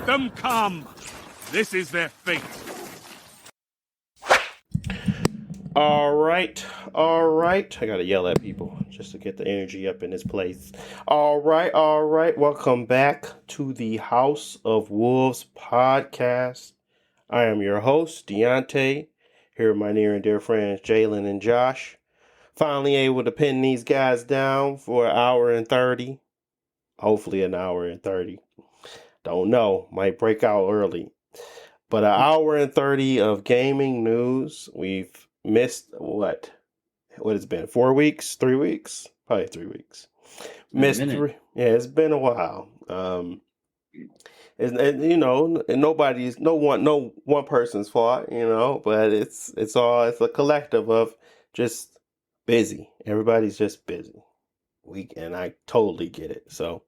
them come. This is their fate. All right. I gotta yell at people just to get the energy up in this place. All right. Welcome back to the House of Wolves podcast. I am your host, Deontay, here with my near and dear friends, Jalen and Josh. Finally able to pin these guys down for an hour and 30. Hopefully an hour and 30. Don't know. Might break out early. But an hour and 30 of gaming news. We've missed what it's been, 4 weeks, 3 weeks, probably 3 weeks. Missed three. Yeah, it's been a while. And you know, no one person's fault, you know, but it's a collective of just busy. Everybody's just busy. And I totally get it. So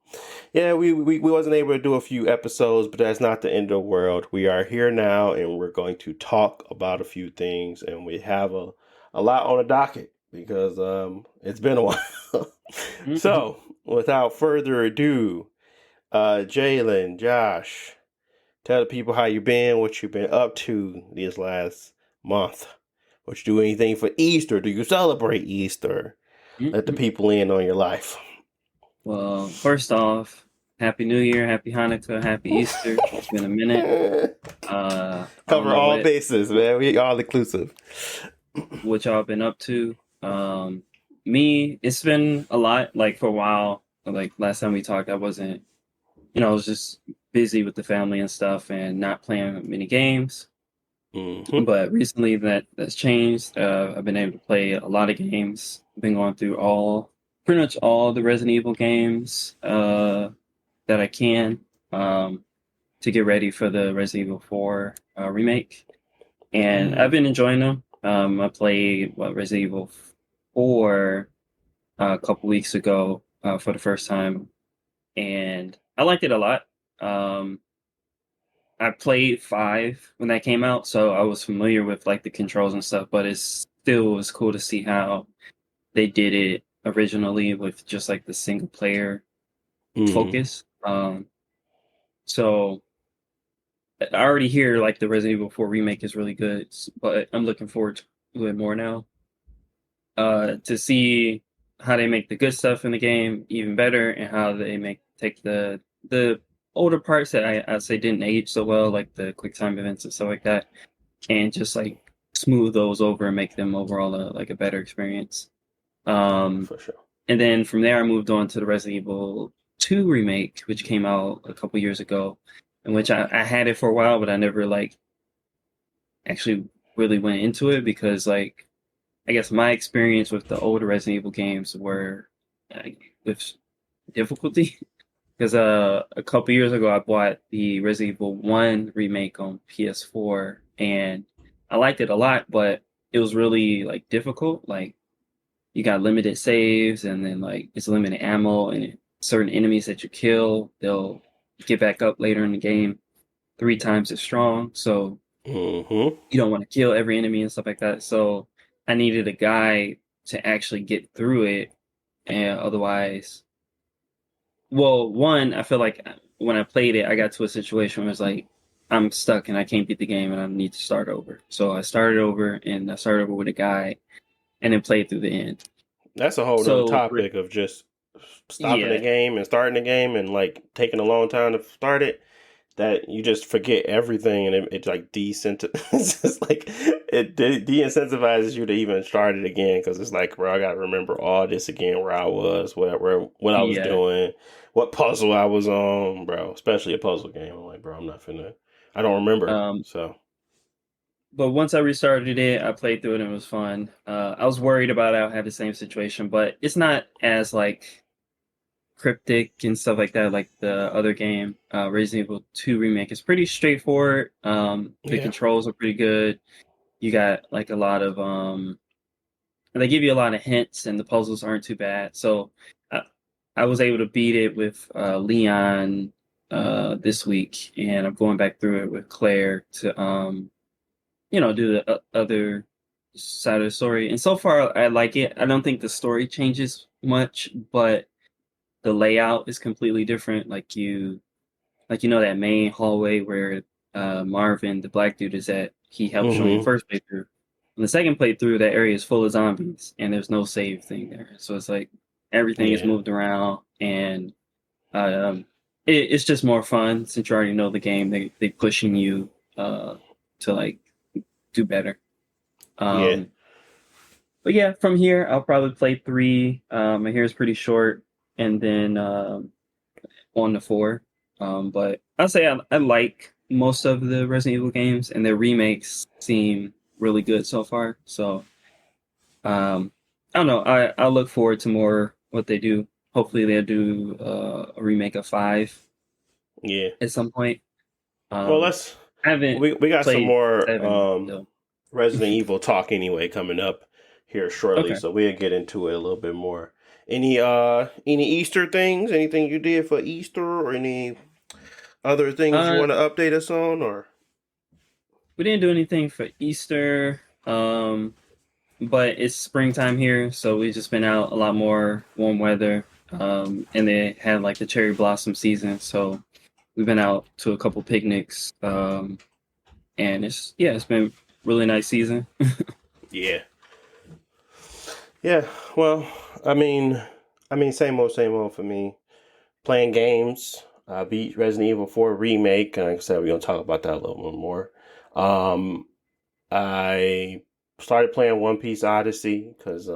yeah, we wasn't able to do a few episodes, but that's not the end of the world. We are here now, and we're going to talk about a few things, and we have a lot on the docket because it's been a while. So without further ado, Jalen, Josh, tell the people how you been, what you've been up to this last month. What you do anything for Easter? Do you celebrate Easter? Let the people in on your life. Well, first off, Happy New Year, Happy Hanukkah, Happy Easter. It's been a minute. Cover all bases, man. We all inclusive. What y'all been up to? Me, it's been a lot. Like for a while, like last time we talked, I wasn't, I was just busy with the family and stuff and not playing many games. Mm-hmm. But recently that's changed. I've been able to play a lot of games. I've been going through pretty much all the Resident Evil games that I can to get ready for the Resident Evil 4 remake. And I've been enjoying them. I played Resident Evil 4 a couple weeks ago for the first time, and I liked it a lot. I played 5 when that came out, so I was familiar with like the controls and stuff, but it still was cool to see how they did it originally with just like the single player focus. So I already hear like the Resident Evil 4 remake is really good, but I'm looking forward to it more now. To see how they make the good stuff in the game even better, and how they take the older parts that I say didn't age so well, like the quick time events and stuff like that, and just like smooth those over and make them overall like a better experience. For sure. And then from there, I moved on to the Resident Evil 2 remake, which came out a couple years ago, in which I had it for a while, but I never like actually really went into it because like I guess my experience with the older Resident Evil games were with difficulty. Because a couple years ago, I bought the Resident Evil 1 remake on PS4, and I liked it a lot, but it was really like difficult. Like you got limited saves, and then like it's limited ammo, and certain enemies that you kill, they'll get back up later in the game 3 times as strong. So you don't want to kill every enemy and stuff like that. So I needed a guide to actually get through it, and otherwise. Well, one, I feel like when I played it, I got to a situation where it's like, I'm stuck and I can't beat the game and I need to start over. So I started over with a guy and then played through the end. That's a whole other topic of just stopping the game and starting the game and like taking a long time to start it. That you just forget everything and it like de-incentivizes you to even start it again, because it's like, bro, I gotta remember all this again, where I was, what I was doing, what puzzle I was on, bro. Especially a puzzle game. I'm like, bro, I don't remember. But once I restarted it, I played through it and it was fun. I was worried about I'll have the same situation, but it's not as like cryptic and stuff like that like the other game. Resident Evil 2 remake is pretty straightforward. The controls are pretty good. You got like a lot of they give you a lot of hints, and the puzzles aren't too bad. So I was able to beat it with Leon this week, and I'm going back through it with Claire to do the other side of the story. And so far I like it. I don't think the story changes much, but the layout is completely different. Like you like that main hallway where Marvin, the black dude, is at. He helped show you Mm-hmm. first playthrough. In the second playthrough, that area is full of zombies, and there's no save thing there. So it's like everything is Yeah. moved around, and um, it's just more fun since you already know the game. They pushing you to like do better. Yeah. Um, but yeah, from here I'll probably play 3. My hair is pretty short, and then 1 to 4. But I'll say I like most of the Resident Evil games, and their remakes seem really good so far. So I don't know. I look forward to more what they do. Hopefully they'll do a remake of 5 Yeah. at some point. Well, Um, I haven't we got some played more 7 though. Resident Evil talk anyway coming up here shortly, Okay. so we'll get into it a little bit more. Any Easter things? Anything you did for Easter, or any other things you Uh, want to update us on, or? we didn't do anything for Easter. But it's springtime here, so we've just been out a lot more warm weather. And they had like the cherry blossom season, so we've been out to a couple picnics. And it's been really nice season. Yeah. Yeah. Well, I mean, same old for me. Playing games. I beat Resident Evil 4 remake. Like I said, we're gonna talk about that a little bit more. Um, I started playing One Piece Odyssey because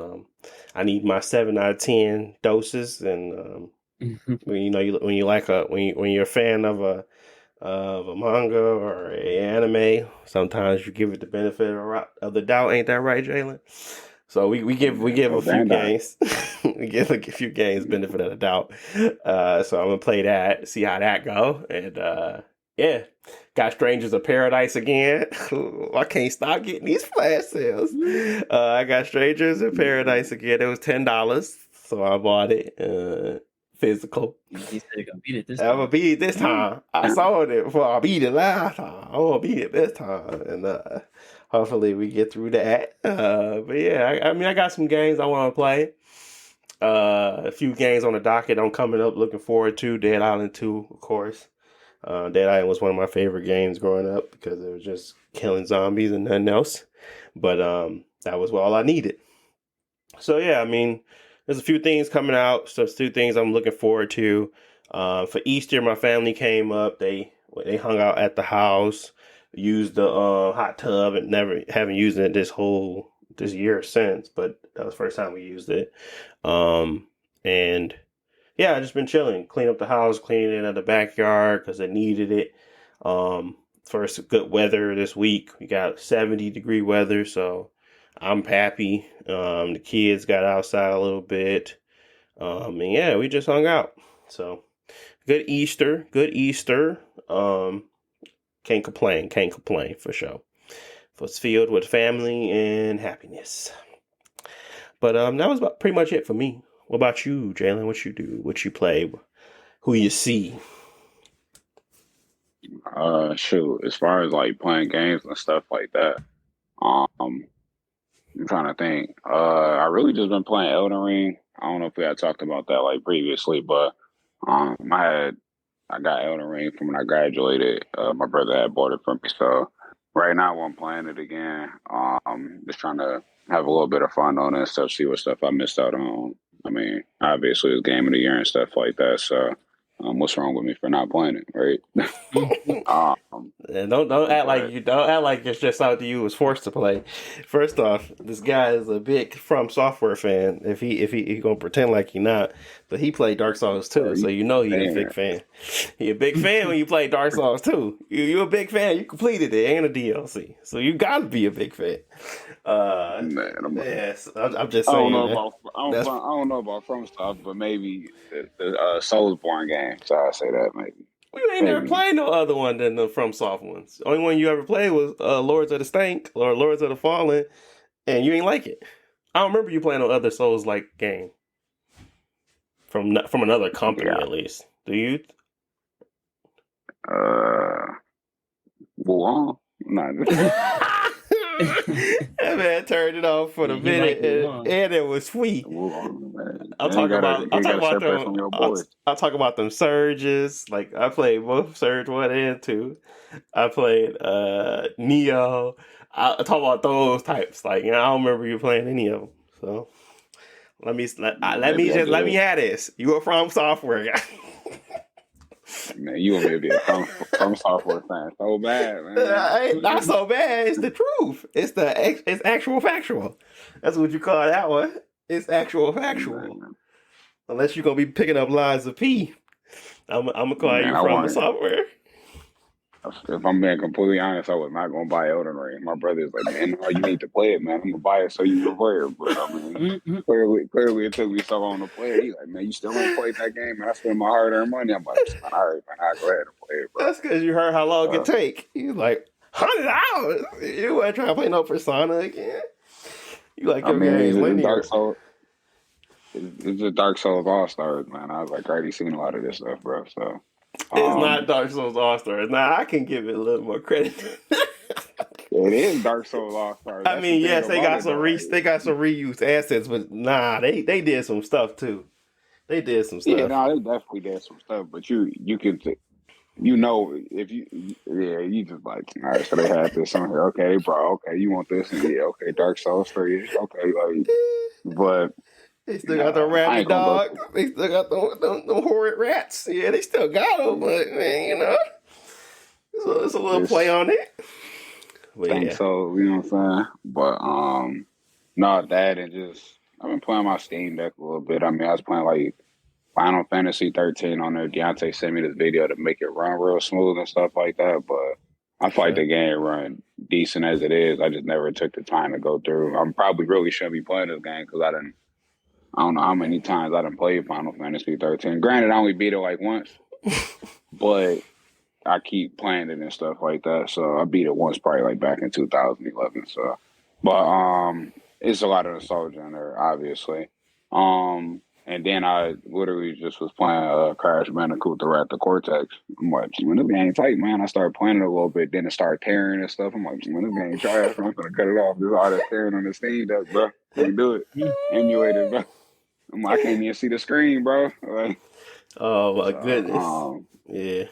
I need my 7 out of 10 doses, and when when you like when you're a fan of a manga or a anime, sometimes you give it the benefit of the doubt. Ain't that right, Jalen? So we give Oh, a few Bandai. games we give a few games benefit of the doubt. So I'm gonna play that, see how that go, and yeah, got Strangers of Paradise again. I can't stop getting these flash sales. I got Strangers of Paradise again. It was $10, so I bought it physical. He said he's gonna beat it this I'm gonna time. beat it this time. I saw it before I beat it last time. I'm gonna beat it this time, and hopefully we get through that. But yeah, I mean, I got some games I want to play. A few games on the docket I'm coming up, looking forward to. Dead Island 2, of course. Dead Island was one of my favorite games growing up because it was just killing zombies and nothing else. But that was all I needed. So yeah, I mean, there's a few things coming out. So there's 2 things I'm looking forward to. For Easter, my family came up. They hung out at the house, used the hot tub, and never haven't used it this year since. But that was the first time we used it. And yeah, I just been chilling, clean up the house, cleaning it in the backyard because I needed it. First good weather this week. We got 70-degree weather, so I'm happy. The kids got outside a little bit. And yeah, we just hung out. So good Easter. Good Easter. Can't complain for sure. It's filled with family and happiness. But that was pretty much it for me. What about you, Jalen? What you do? What you play? Who you see? Shoot. As far as like playing games and stuff like that, um, I'm trying to think. I really just been playing Elden Ring. I don't know if we had talked about that like previously, but um, I I got Elden Ring from when I graduated. My brother had bought it for me, so right now I'm playing it again. Just trying to have a little bit of fun on it and stuff. See what stuff I missed out on. I mean, obviously it's game of the year and stuff like that. So, what's wrong with me for not playing it, right? And don't act like But it's just something you was forced to play. First off, this guy is a big From Software fan. If he gonna pretend like he not, but he played Dark Souls too, so you you know he a saying big fan. He a big fan when you play Dark Souls too. You a big fan. You completed it and a DLC, so you gotta be a big fan. man, Yes, I'm just I don't saying know that. about That's I don't know about from stuff, but maybe the Soulsborne game. So I say that you ain't never maybe. played no other one than the From Soft ones. The only one you ever played was Lords of the Stank or Lords of the Fallen, and you ain't like it. I don't remember you playing no other Souls like game from another company Yeah. at least. Do you? Wuhan? Nah, I That man turned it off for the He liked minute, it, huh? and it was sweet. Man, I'm you talking about. I'm talking gotta about separate them. from your boys. I'll talk about them surges. Like I played both Surge 1 and 2. I played Neo. I talk about those types. Like I don't remember you playing any of them. So let me Maybe I let me did. have this. You a From Software guy. Man, you want me to be a from software fan so bad, man. Not so bad. It's the truth. It's actual factual. That's what you call that one. It's actual factual. Man, Unless you're gonna be picking up lines of P, I'm gonna call you I From the want. Software. If I'm being completely honest, I was not gonna buy Elden Ring. My brother's like, man, no, you need to play it, man. I'm gonna buy it so you can play it. But I mean, clearly, it took me so long to play it. He's like, man, you still ain't played that game, man. I spent my hard-earned money. I'm like, all right, man, I'll go ahead and play it, bro. That's because you heard how long it take. You like $100. You wasn't trying to play no Persona again. You like I your mean, games it's linear. Dark Souls. It's just Dark Souls All Stars, man. I was like, I already seen a lot of this stuff, bro. So It's not Dark Souls All Stars. Now I can give it a little more credit. it is Dark Souls All Stars. I mean, yes, they got some reused assets, but nah, they did some stuff too. They did some stuff. Yeah, no, they definitely did some stuff, but you can, you know, if you just like, all right, so they had this on here. Okay, bro. Okay, you want this? And yeah, okay, Dark Souls 3. Okay, like, but They still got the I rabid ain't gonna dog. go. They still got the horrid rats. Yeah, they still got them, but man, you know, it's a little play on it. But Think yeah, so, you know what I'm saying? But no, that and just I've been playing my Steam Deck a little bit. I mean, I was playing like Final Fantasy 13 on there. Deontay sent me this video to make it run real smooth and stuff like that. But I feel like the game run decent as it is. I just never took the time to go through. I'm probably really shouldn't be playing this game because I don't know how many times I done played Final Fantasy 13. Granted, I only beat it like once, but I keep playing it and stuff like that. So I beat it once, probably like back in 2011. So, but it's a lot of nostalgia in there, obviously. And then I literally just was playing Crash Bandicoot: The Wrath of Cortex. I'm like, when this game tight, man. I started playing it a little bit, then it started tearing and stuff. I'm like, when this game trash, I'm gonna cut it off. There's all that tearing on the Steam Deck, bro. Let me do it. Emulate it, bro. I'm like, I can't even see the screen, bro. Like, oh my so, goodness, yeah.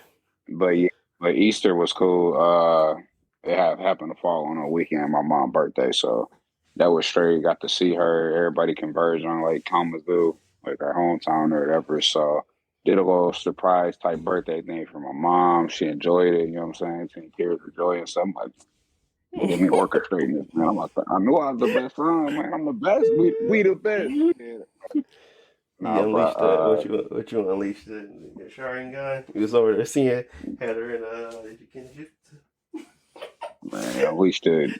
But yeah, but Easter was cool. It happened to fall on a weekend, my mom's birthday, so that was straight. Got to see her. Everybody converged on like Kalamazoo, like our hometown or whatever. So did a little surprise type birthday thing for my mom. She enjoyed it. You know what I'm saying? Seeing kids enjoying something like. Look at me orchestrating this, man. I'm like, I knew I was the best son, man. I'm the best. We the best. Yeah. You Nah, unleashed but what you unleashed the Sharingan. You was over there seeing had her in Kenjutsu. man, I wish the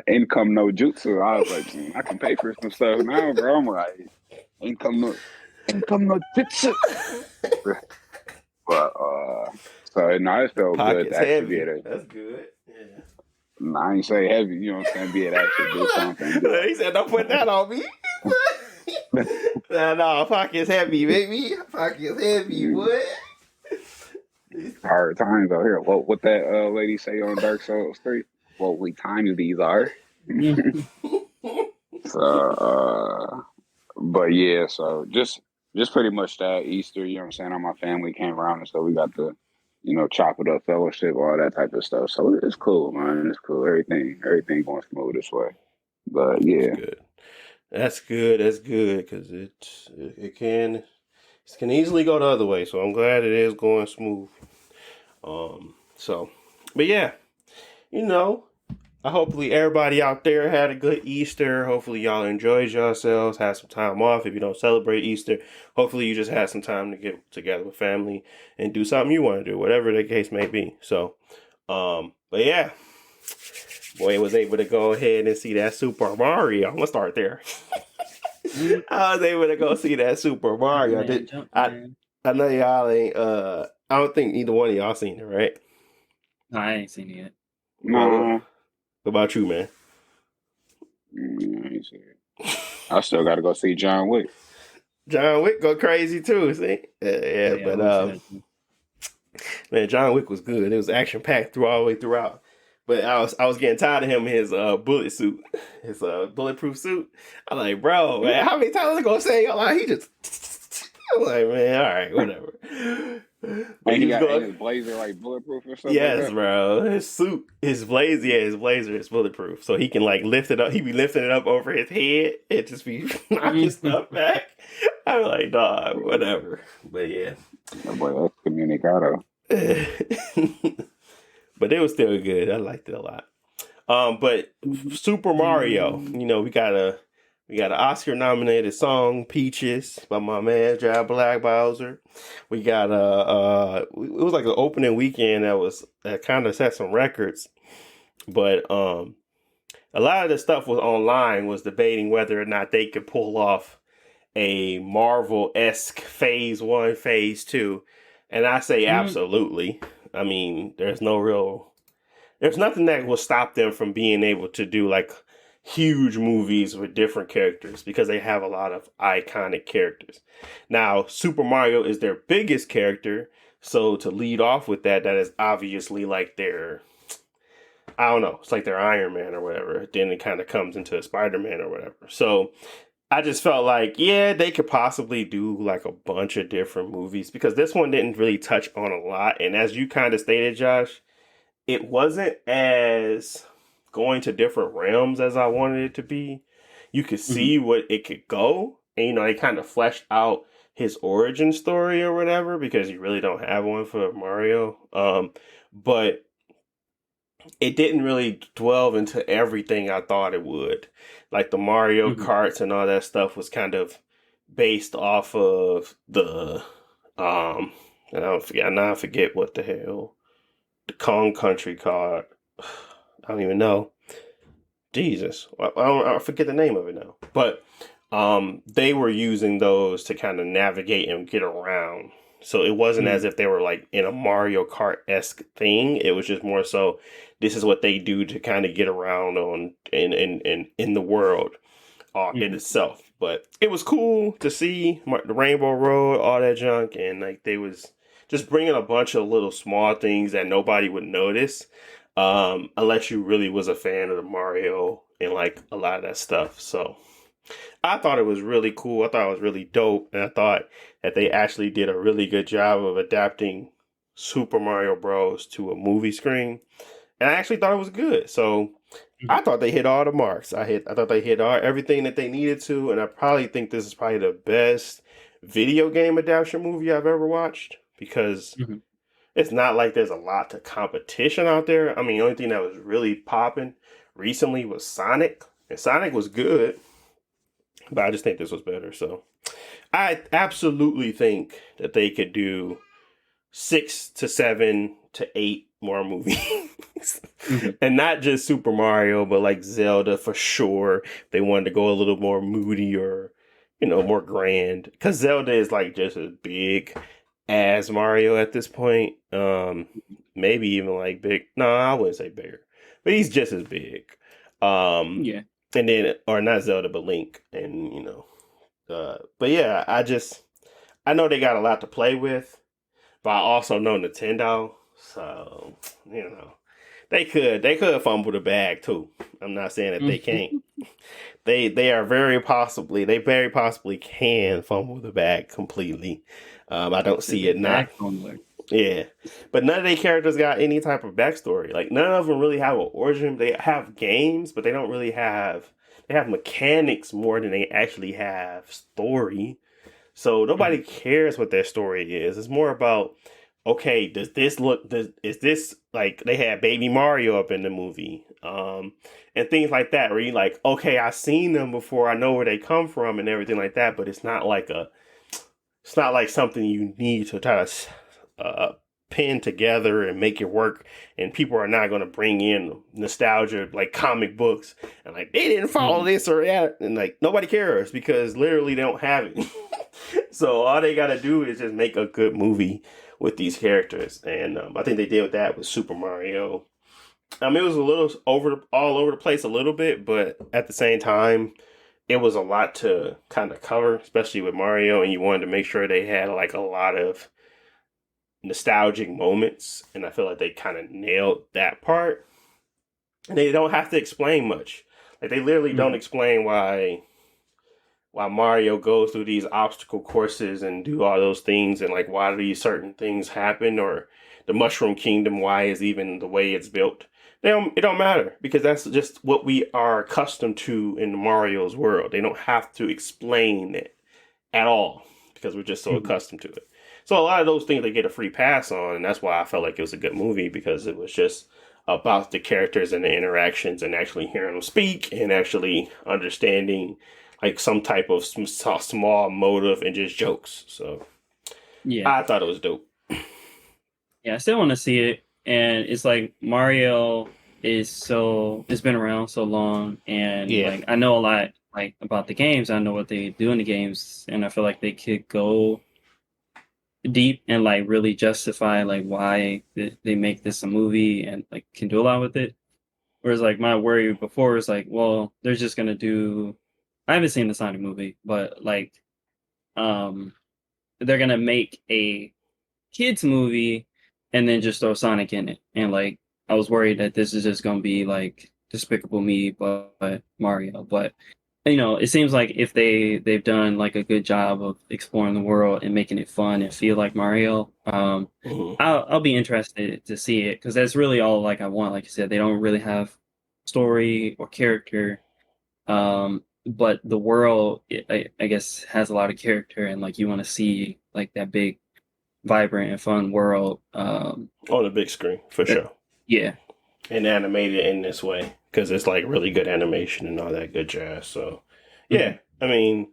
income no jutsu. I was like, I can pay for some stuff now, bro. I'm like, income no jutsu. But so no, it felt good Pockets to actually heavy. be able to. That's good. Yeah. No, I ain't say heavy. You know what I'm saying? Be able to actually do something. He said, "Don't put that on me." No, pockets heavy, baby. Pockets heavy, what? Hard times out here. What that lady say on Dark Souls 3? What we times these are. So but yeah, so just pretty much that Easter, you know what I'm saying? All my family came around and so we got to, chop it up, fellowship, all that type of stuff. So it's cool, man. It's cool. Everything going smooth this way. But yeah. That's good. That's good because it can easily go the other way. So I'm glad it is going smooth. But yeah, hopefully everybody out there had a good Easter. Hopefully y'all enjoyed yourselves, had some time off. If you don't celebrate Easter, hopefully you just had some time to get together with family and do something you want to do, whatever the case may be. So, but yeah, boy was able to go ahead and see that Super Mario. I'm gonna start there. I was able to go see that Super Mario. I know y'all ain't. I don't think either one of y'all seen it, right? No, I ain't seen it yet. Nah. What about you, man? I still got to go see John Wick. John Wick go crazy too. See, but man, John Wick was good. It was action packed all the way throughout. But I was getting tired of him in his bullet suit, his bulletproof suit. I'm like, bro, man, how many times I gonna say like he just? I'm like, man, all right, whatever. But And he he was got going. his blazer like bulletproof and stuff like Yes, that. bro. His suit, his blazer, yeah, his blazer is bulletproof, so he can like lift it up. He be lifting it up over his head and just be knocking stuff back. I'm like, dog, whatever. But yeah. That boy, that's communicado. But it was still good. I liked it a lot. But Super Mario, you know, we got an Oscar nominated song, Peaches, by my man Jack Black Bowser. We got it was like an opening weekend that kind of set some records. But a lot of the stuff was online was debating whether or not they could pull off a Marvel-esque phase 1, phase 2. And I say absolutely. I mean, there's nothing that will stop them from being able to do like huge movies with different characters because they have a lot of iconic characters. Now, Super Mario is their biggest character, so to lead off with that is obviously like I don't know, it's like their Iron Man or whatever. Then it kind of comes into Spider-Man or whatever. So I just felt like, yeah, they could possibly do like a bunch of different movies because this one didn't really touch on a lot. And as you kind of stated, Josh, it wasn't as going to different realms as I wanted it to be. You could see what it could go. And, you know, they kind of fleshed out his origin story or whatever because you really don't have one for Mario. But it didn't really dwell into everything I thought it would. Like the Mario Karts and all that stuff was kind of based off of the and I forget what the hell the Kong Country card. I don't even know. Jesus, I forget the name of it now. But they were using those to kind of navigate and get around. So it wasn't as if they were like in a Mario Kart-esque thing. It was just more so this is what they do to kind of get around on in the world in itself. But it was cool to see the Rainbow Road, all that junk, and like they was just bringing a bunch of little small things that nobody would notice unless you really was a fan of the Mario and like a lot of that stuff. So I thought it was really cool. I thought it was really dope. And I thought that they actually did a really good job of adapting Super Mario Bros. To a movie screen. And I actually thought it was good. So I thought they hit all the marks. I thought they hit everything that they needed to. And I probably think this is probably the best video game adaptation movie I've ever watched. Because it's not like there's a lot of competition out there. I mean, the only thing that was really popping recently was Sonic. And Sonic was good. But I just think this was better. So I absolutely think that they could do 6 to 7 to 8 more movies. And not just Super Mario, but like Zelda for sure. They wanted to go a little more moody or, you know, more grand. Because Zelda is like just as big as Mario at this point. Maybe even like big. No, I wouldn't say bigger. But he's just as big. Yeah. And then, or not Zelda, but Link. And, you know. But yeah, I know they got a lot to play with. But I also know Nintendo. So, you know. They could fumble the bag too. I'm not saying that they can't. They very possibly can fumble the bag completely. I don't see it not. Yeah, but none of their characters got any type of backstory. Like none of them really have an origin. They have games, but they don't really have. They have mechanics more than they actually have story. So nobody cares what their story is. It's more about, okay, is this like they had Baby Mario up in the movie, and things like that, where you like, okay, I've seen them before, I know where they come from and everything like that, but it's not like something you need to try to pin together and make it work, and people are not going to bring in nostalgia like comic books and like they didn't follow this or that, and like nobody cares because literally they don't have it. So all they got to do is just make a good movie with these characters, and I think they did that with Super Mario. It was a little all over the place a little bit, but at the same time, it was a lot to kind of cover, especially with Mario, and you wanted to make sure they had like a lot of nostalgic moments, and I feel like they kind of nailed that part. and they don't have to explain much. Like they literally don't explain why Mario goes through these obstacle courses and do all those things, and like why do these certain things happen, or the Mushroom Kingdom, why is even the way it's built. It don't matter because that's just what we are accustomed to in Mario's world. They don't have to explain it at all because we're just so accustomed to it. So a lot of those things they get a free pass on, and that's why I felt like it was a good movie, because it was just about the characters and the interactions and actually hearing them speak and actually understanding like some type of small motive and just jokes. So Yeah, I thought it was dope. yeah, I still want to see it, and it's like Mario it's been around so long, and Yeah. like I know a lot like about the games. I know what they do in the games, and I feel like they could go deep and like really justify like why they make this a movie and like can do a lot with it. Whereas like my worry before was like, well, they're just gonna do. I haven't seen the Sonic movie, but like, um, they're gonna make a kids movie and then just throw Sonic in it. And like, I was worried that this is just gonna be like Despicable Me, but Mario. But you know, it seems like if they've done like a good job of exploring the world and making it fun and feel like Mario, I'll be interested to see it because that's really all like I want. Like you said, they don't really have story or character, but the world I guess has a lot of character and like you want to see like that big, vibrant and fun world. On the big screen for That, sure, yeah. and animated in this way because it's like really good animation and all that good jazz. So yeah, I mean,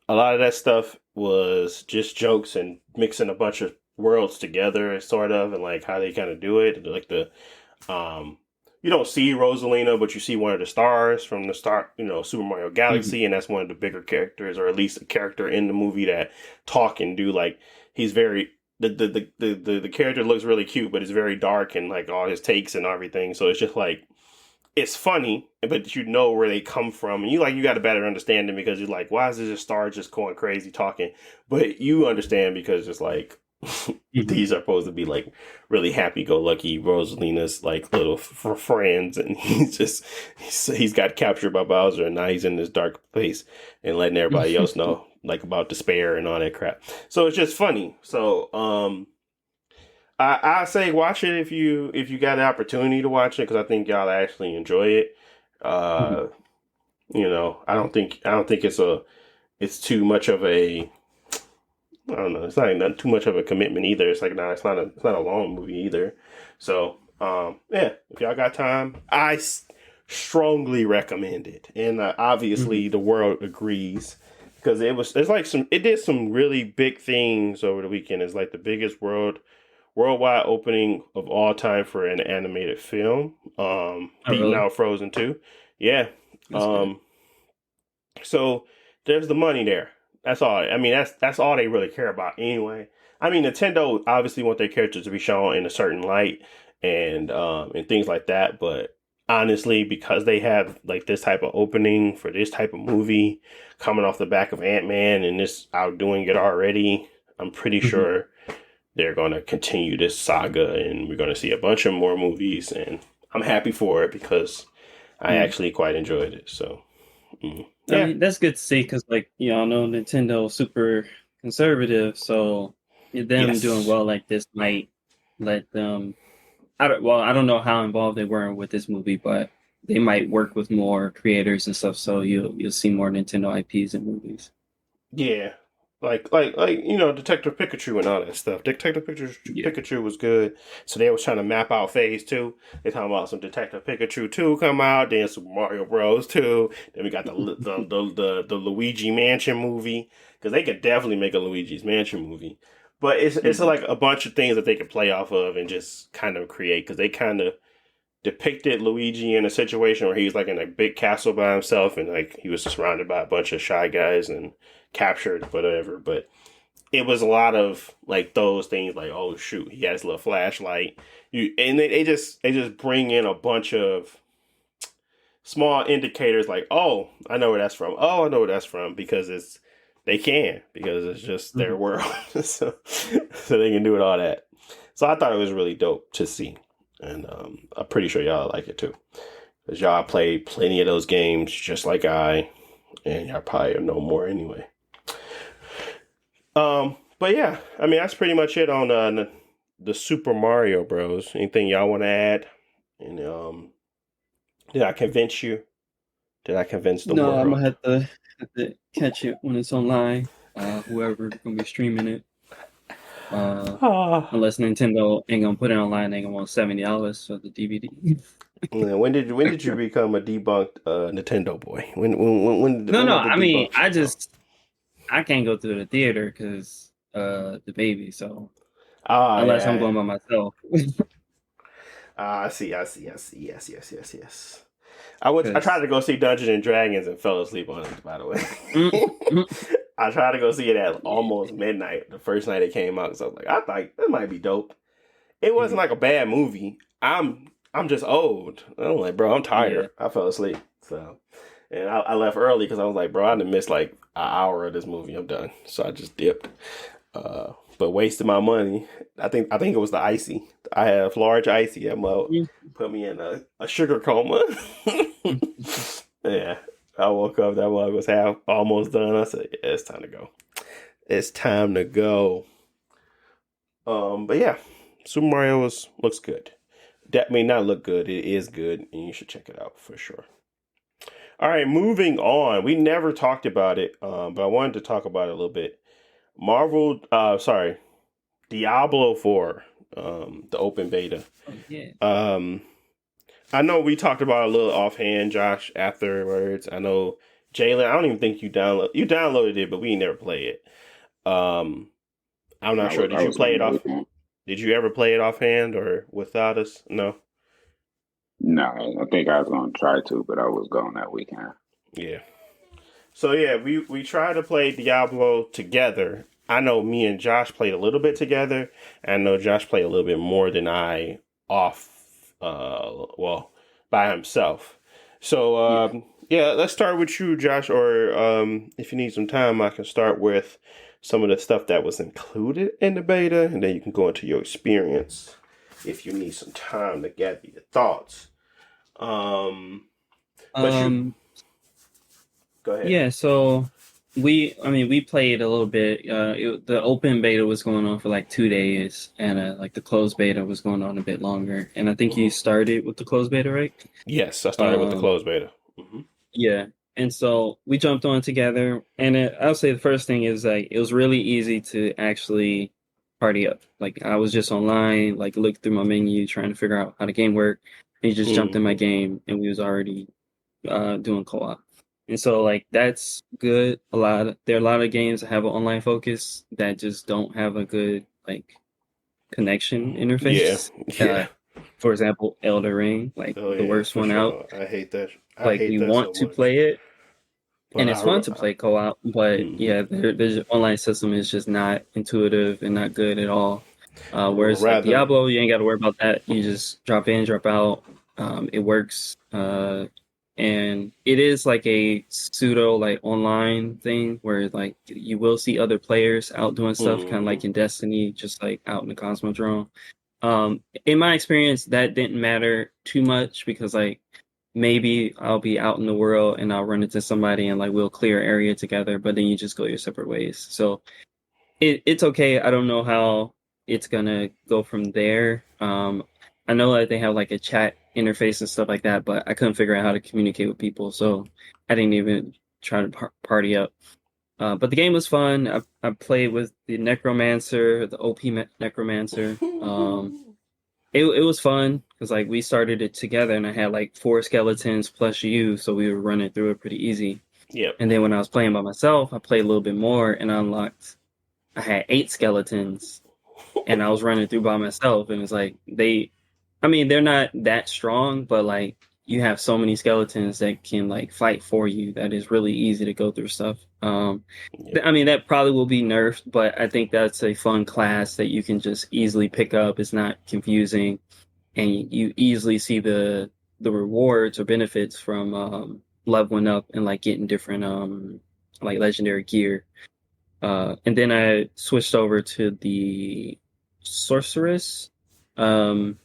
a lot of that stuff was just jokes and mixing a bunch of worlds together, sort of, and like how they kind of do it. Like um, you don't see Rosalina, but you see one of the stars from the start, Super Mario Galaxy, and that's one of the bigger characters, or at least a character in the movie that talk and do like he's very the character looks really cute, but it's very dark and like all his takes and everything. So it's just like it's funny, but you know where they come from, and you got a better understanding because you're like, why is this star just going crazy talking? But you understand because it's like these are supposed to be like really happy-go-lucky Rosalina's like little friends, and he's got captured by Bowser, and now he's in this dark place and letting everybody else know like about despair and all that crap. So it's just funny. So I say watch it if you got an opportunity to watch it because I think y'all actually enjoy it. Uh, I don't think it's too much of a I don't know. It's not too much of a commitment either. It's like it's not a long movie either. So yeah, if y'all got time, strongly recommend it. And obviously the world agrees because it did some really big things over the weekend. It's like the biggest worldwide opening of all time for an animated film. Beating Really? out Frozen 2. Yeah. That's good. So there's the money there. That's all. I mean, that's all they really care about anyway. I mean, Nintendo obviously want their characters to be shown in a certain light and things like that. But honestly, because they have like this type of opening for this type of movie coming off the back of Ant-Man and this outdoing it already, I'm pretty sure they're going to continue this saga and we're going to see a bunch of more movies. And I'm happy for it because I actually quite enjoyed it. So. I mean, that's good to see because, like, y'all know Nintendo super conservative, so them doing well like this might let them. I don't know how involved they were with this movie, but they might work with more creators and stuff, so you'll see more Nintendo IPs in movies. Yeah. Like Detective Pikachu and all that stuff. Detective Pikachu was good. So they was trying to map out phase 2. They talking about some Detective Pikachu 2 come out, then Super Mario Bros. 2. Then we got the Luigi Mansion movie. Because they could definitely make a Luigi's Mansion movie. But it's like a bunch of things that they could play off of and just kind of create. Because they kind of depicted Luigi in a situation where he's like in a big castle by himself and like he was surrounded by a bunch of shy guys and captured whatever. But it was a lot of like those things like, oh shoot, he has a little flashlight. They just bring in a bunch of small indicators like, oh, I know where that's from. Oh, I know where that's from because it's just their world. so they can do it all that. So I thought it was really dope to see. And I'm pretty sure y'all like it too. Because y'all played plenty of those games just like I, and y'all probably know more anyway. But yeah, I mean, that's pretty much it on the Super Mario Bros. Anything y'all want to add? And did I convince you? Did I convince the No, I'm gonna world? have to catch it when it's online. Whoever gonna be streaming it. Ah. Unless Nintendo ain't gonna put it online, they gonna want $70 for the DVD. Yeah, when did you become a debunked Nintendo boy? When No, no. did the I mean, debunk shit come? I can't go to the theater because the baby. So Ah, unless I'm yeah. going by myself, I see. Yes. I tried because to go see Dungeons and Dragons and fell asleep on it. By the way, mm, mm, I tried to go see it at yeah, almost midnight the first night it came out. So I was like, I thought that might be dope. It wasn't mhm, like a bad movie. I'm just old. I'm like, bro, I'm yeah. tired. I fell asleep. So, and I left early because I was like, bro, I done missed like an hour of this movie. I'm done. So I just dipped. But wasted my money. I think it was the icy. I have large icy. That mug Mm, put me in a sugar coma. mm, Yeah. I woke up, that mug was half almost done. I said, yeah, it's time to go. It's time to go. But yeah, Super Mario looks good. That may not look good. It is good, and you should check it out for sure. All right, moving on. We never talked about it, but I wanted to talk about it a little bit. Diablo 4, the open beta. oh yeah. Um, I know we talked about it a little offhand, Josh, afterwards. I know Jalen, I don't even think you downloaded it, but we never played it. Um, I'm not sure. Did I you was play on it the off? weekend. Did you ever play it offhand or without us? No. No, I think I was gonna try to, but I was gone that weekend. Yeah. So yeah, we tried to play Diablo together. I know me and Josh played a little bit together. And I know Josh played a little bit more than I off well, by himself. So Yeah. yeah, let's start with you, Josh, or if you need some time I can start with some of the stuff that was included in the beta and then you can go into your experience if you need some time to gather your thoughts. Um but you Um. go ahead. Yeah. So we played a little bit. The open beta was going on for like 2 days, and like the closed beta was going on a bit longer. And I think you Mhm. started with the closed beta, right? Yes, I started with the Um. closed beta. Yeah. And so we jumped on together, and I'll say the first thing is like it was really easy to actually party up. Like I was just online, like looked through my menu, trying to figure out how the game worked. And he just jumped in my Hmm. game, and we was already doing co-op. And so like that's good. There are a lot of games that have an online focus that just don't have a good like connection Yeah, interface. yeah. For example, Elder Ring, like Oh the yeah, worst for one out. sure. I hate that. I Like hate we that so want to much. play it, But and it's fun to play co-op, but mhm. yeah, their online system is just not intuitive and not good at all. Whereas like Rather, Diablo, you ain't got to worry about that. You just drop in, drop out. It works, and it is like a pseudo like online thing where like you will see other players out doing stuff, kind of hmm like in Destiny, just like out in the Cosmodrome. In my experience, that didn't matter too much because like maybe I'll be out in the world and I'll run into somebody and like we'll clear area together, but then you just go your separate ways. So it's okay. I don't know how it's gonna go from there. I know that they have like a chat interface and stuff like that, but I couldn't figure out how to communicate with people, so I didn't even try to party up. But the game was fun. I played with the Necromancer, the OP Necromancer. It was fun because like we started it together and I had like four skeletons plus you, so we were running through it pretty easy. Yep. And then when I was playing by myself, I played a little bit more and I unlocked. I had eight skeletons and I was running through by myself, and it's like I mean, they're not that strong, but like you have so many skeletons that can like fight for you that is really easy to go through stuff. Yep. I mean, that probably will be nerfed, but I think that's a fun class that you can just easily pick up. It's not confusing, and you easily see the rewards or benefits from leveling up and like getting different like legendary gear. And then I switched over to the sorceress. Um,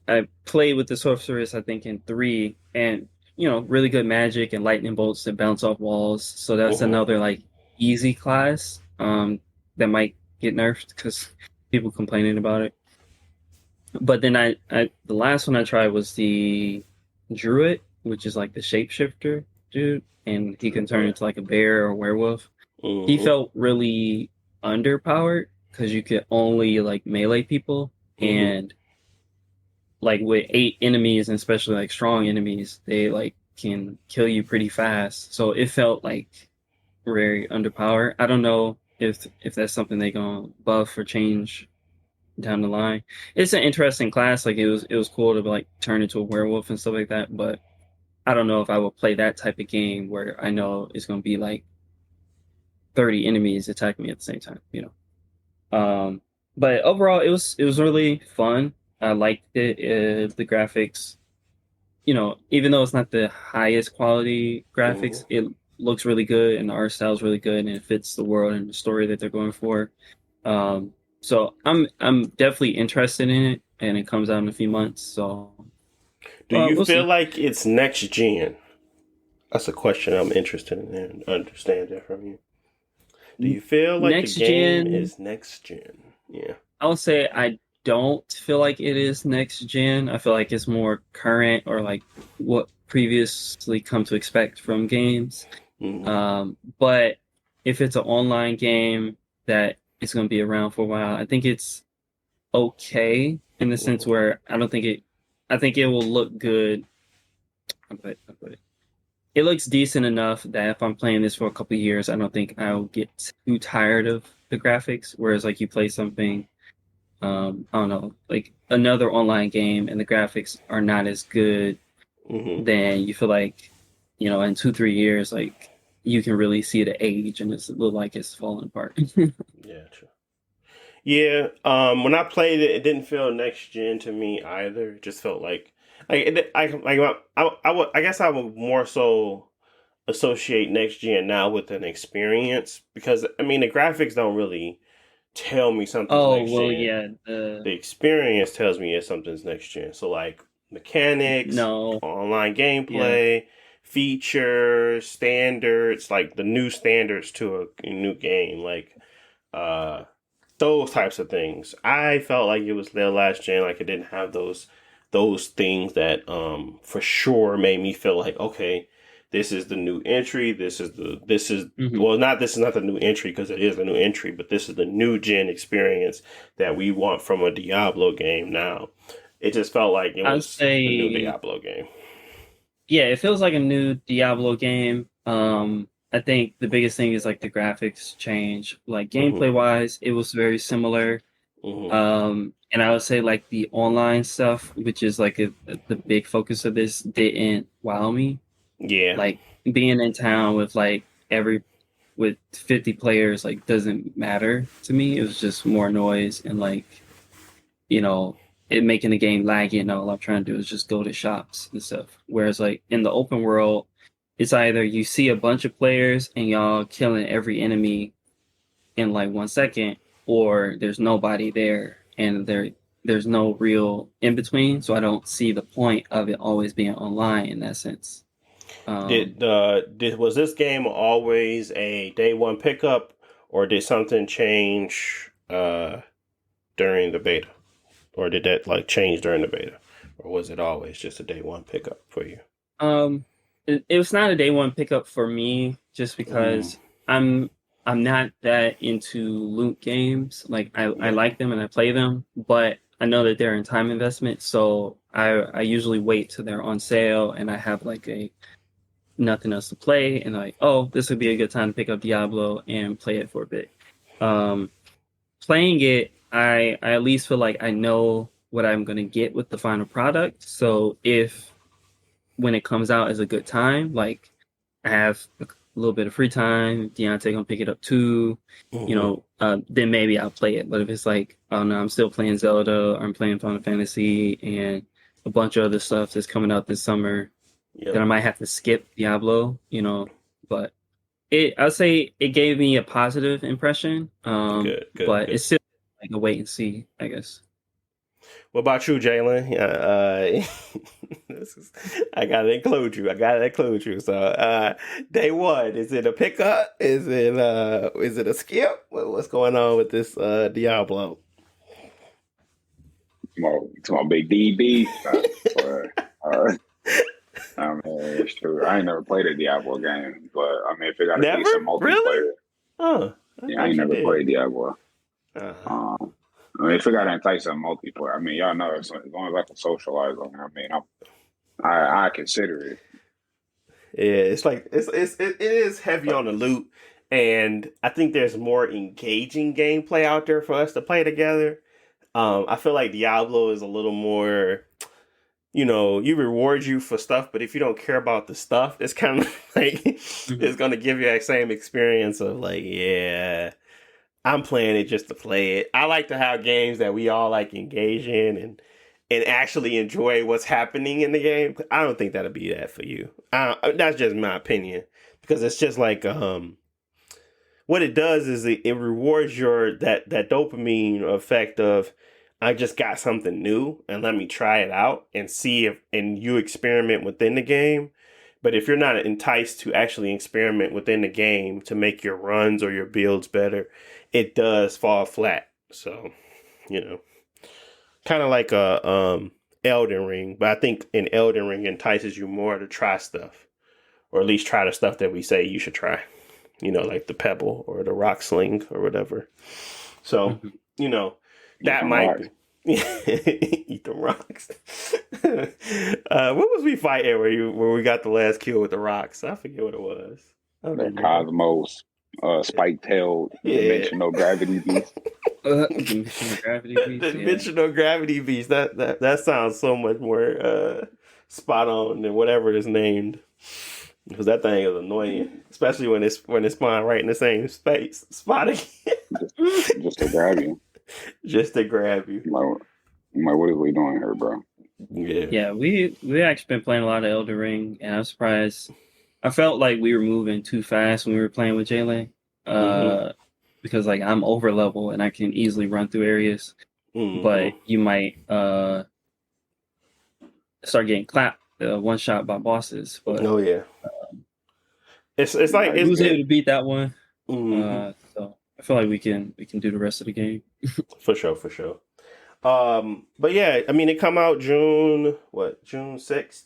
I played with the sorceress, I think, in 3, and really good magic and lightning bolts that bounce off walls. So that's Hmm. another like easy class that might get nerfed because people complaining about it. But then the last one I tried was the druid, which is like the shapeshifter dude, and he can turn into like a bear or a werewolf. He Hmm. felt really underpowered because you could only like melee people, Hmm. and like with 8 enemies, and especially like strong enemies, they like can kill you pretty fast. So it felt like very underpowered. I don't know if that's something they gonna buff or change down the line. It's an interesting class. Like it was cool to like turn into a werewolf and stuff like that. But I don't know if I would play that type of game where I know it's gonna be like 30 enemies attacking me at the same time. But overall, it was really fun. I liked it. The graphics, even though it's not the highest quality Hmm. graphics, it looks really good and the art style is really good and it fits the world and the story that they're going for. So I'm definitely interested in it, and it comes out in a few months. So Do you we'll feel see. like it's next gen? That's a question I'm interested in and understanding from you. Do you feel like the Next game gen, is next gen? Yeah. I would say I don't feel like it is next gen. I feel like it's more current or like what previously come to expect from games. Hmm. But if it's an online game that is going to be around for a while, I think it's okay in the sense Hmm. where I think it will look good. How put it? It looks decent enough that if I'm playing this for a couple of years, I don't think I'll get too tired of the graphics. Whereas like you play something, I don't know, like another online game and the graphics are not as good, Hmm. then you feel like, in 2, 3 years, like you can really see the age and it's look like it's falling apart. Yeah, true. Yeah, when I played it, it didn't feel next gen to me either. It just felt like I guess I would more so associate next gen now with an experience because I mean the graphics don't really tell me something's Oh, next well, gen. yeah, the The experience tells me if something's next gen. So like mechanics, no, online yeah. gameplay, features, standards, like the new standards to a new game, like uh those types of things. I felt like it was their last gen, like it didn't have those things that for sure made me feel like okay, this is the new entry. This is Hmm. well not this is not the new entry because it is a new entry, but this is the new gen experience that we want from a Diablo game now. It just felt like it I'd was the new say, Diablo game. yeah, it feels like a new Diablo game. I think the biggest thing is like the graphics change. Like Hmm. gameplay wise, it was very similar. Hmm. And I would say like the online stuff, which is like the big focus of this, didn't wow me. Yeah. Like being in town with like with 50 players like doesn't matter to me. It was just more noise and like, you know, it making the game laggy, and all I'm trying to do is just go to shops and stuff. Whereas like in the open world, it's either you see a bunch of players and y'all killing every enemy in like 1 second, or there's nobody there and there's no real in between. So I don't see the point of it always being online in that sense. Um, Did was this game always a day one pickup, or did something change during the beta, or did that like change during the beta, or was it always just a day one pickup for you? um, it was not a day one pickup for me just Mm, because I'm I'm not that into loot games. Like I yeah. like them and I play them, but I know that they're in time investment, so I usually wait till they're on sale and I have like a nothing else to play, and like, oh, this would be a good time to pick up Diablo and play it for a bit. Um, Playing it, I at least feel like I know what I'm gonna get with the final product. So if when it comes out is a good time, like I have a little bit of free time, Deontay gonna pick it up too, Hmm. then maybe I'll play it. But if it's like, oh no, I'm still playing Zelda, or I'm playing Final Fantasy, and a bunch of other stuff that's coming out this summer, then Yep. I might have to skip Diablo. But I'd say it gave me a positive impression. Good. Good. But Good. it's still like a wait and see, I guess. What about you, Jalen? I gotta include you. So, day one, is it a pickup? Is it a skip? What's going on with this Diablo? To my big DB. I mean, it's true. I ain't never played a Diablo game, but I mean, if it got a Never? decent multiplayer, Really? Oh, I ain't never played Diablo. Uh-huh. I mean, if it got a decent multiplayer, I mean, y'all know as long as I can socialize on it, I mean, I consider it. Yeah, it's like it is heavy on the loot, and I think there's more engaging gameplay out there for us to play together. I feel like Diablo is a little more, you reward you for stuff, but if you don't care about the stuff, it's kind of like it's gonna give you that same experience of like, yeah, I'm playing it just to play it. I like to have games that we all like engage in and actually enjoy what's happening in the game. I don't think that'll be that for you. That's just my opinion, because it's just like what it does is it rewards your that dopamine effect of, I just got something new and let me try it out and see if, and you experiment within the game. But if you're not enticed to actually experiment within the game to make your runs or your builds better, it does fall flat. So, kind of like a Elden Ring, but I think an Elden Ring entices you more to try stuff, or at least try the stuff that we say you should try. Like the pebble or the rock sling or whatever. So, that might be. Eat the rocks. What was we fighting where we got the last kill with the rocks? I forget what it was. The Cosmos, spike-tailed, dimensional gravity beast. Dimensional gravity beast. Dimensional gravity beast. That sounds so much more spot on than whatever it is named. Because that thing is annoying, especially when it's spawned right in the same spot again. just to grab you. Just to grab you. Like, what are we doing here, bro? Yeah, we actually been playing a lot of Elden Ring, and I'm surprised. I felt like we were moving too fast when we were playing with Jalen, because like I'm over level and I can easily run through areas, but you might start getting clapped one shot by bosses. But it's like I was able to beat that one. So I feel like we can do the rest of the game. For sure. But yeah, I mean, it come out June 6th,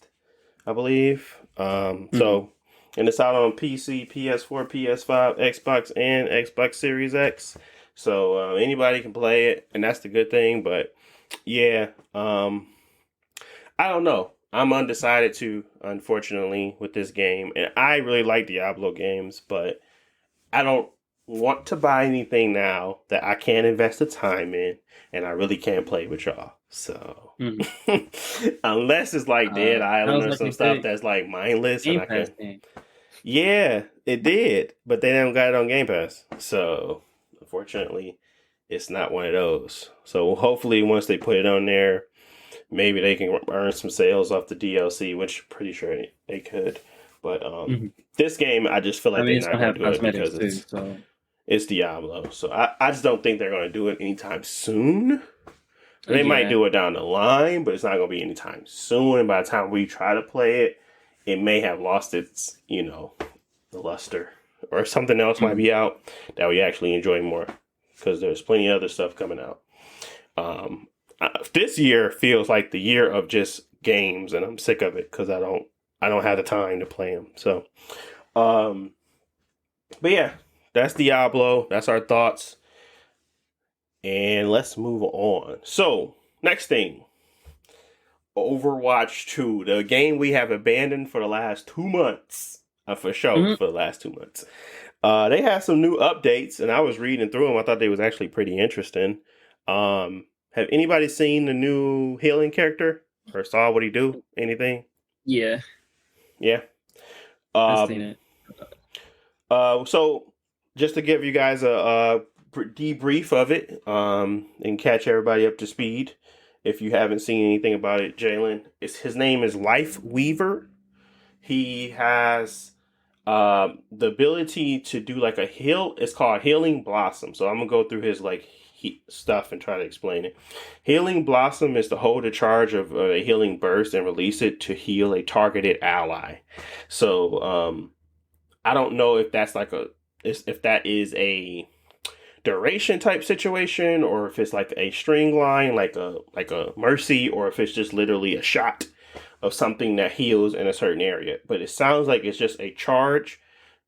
I believe. So, and it's out on PC, PS4, PS5, Xbox, and Xbox Series X. So anybody can play it, and that's the good thing. But yeah, I don't know. I'm undecided too, unfortunately, with this game. And I really like Diablo games, but I don't want to buy anything now that I can't invest the time in, and I really can't play with y'all. So unless it's like Dead Island or some stuff that's like mindless, and I can. Yeah, it did, but they haven't got it on Game Pass. So unfortunately, it's not one of those. So hopefully, once they put it on there, maybe they can earn some sales off the DLC, which I'm pretty sure they could. But this game, I just feel like they're not going to do it because it's Diablo. So I just don't think they're going to do it anytime soon. They might do it down the line, but it's not going to be anytime soon. And by the time we try to play it, it may have lost its, the luster. Or something else might be out that we actually enjoy more. Because there's plenty of other stuff coming out. This year feels like the year of just games, and I'm sick of it because I don't have the time to play them. So, but yeah, that's Diablo. That's our thoughts. And let's move on. So, next thing. Overwatch 2. The game we have abandoned for the last 2 months. For sure, for the last 2 months. They had some new updates, and I was reading through them. I thought they was actually pretty interesting. Have anybody seen the new healing character? Or saw what he do? Anything? Yeah. Yeah. I've seen it. So, just to give you guys a debrief of it, and catch everybody up to speed, if you haven't seen anything about it, Jalen, his name is Life Weaver. He has the ability to do like a heal. It's called Healing Blossom. So I'm gonna go through his stuff and try to explain it. Healing Blossom is to hold the charge of a healing burst and release it to heal a targeted ally. So I don't know if that's like if that is a duration type situation, or if it's like a string line, like a mercy, or if it's just literally a shot of something that heals in a certain area. But it sounds like it's just a charge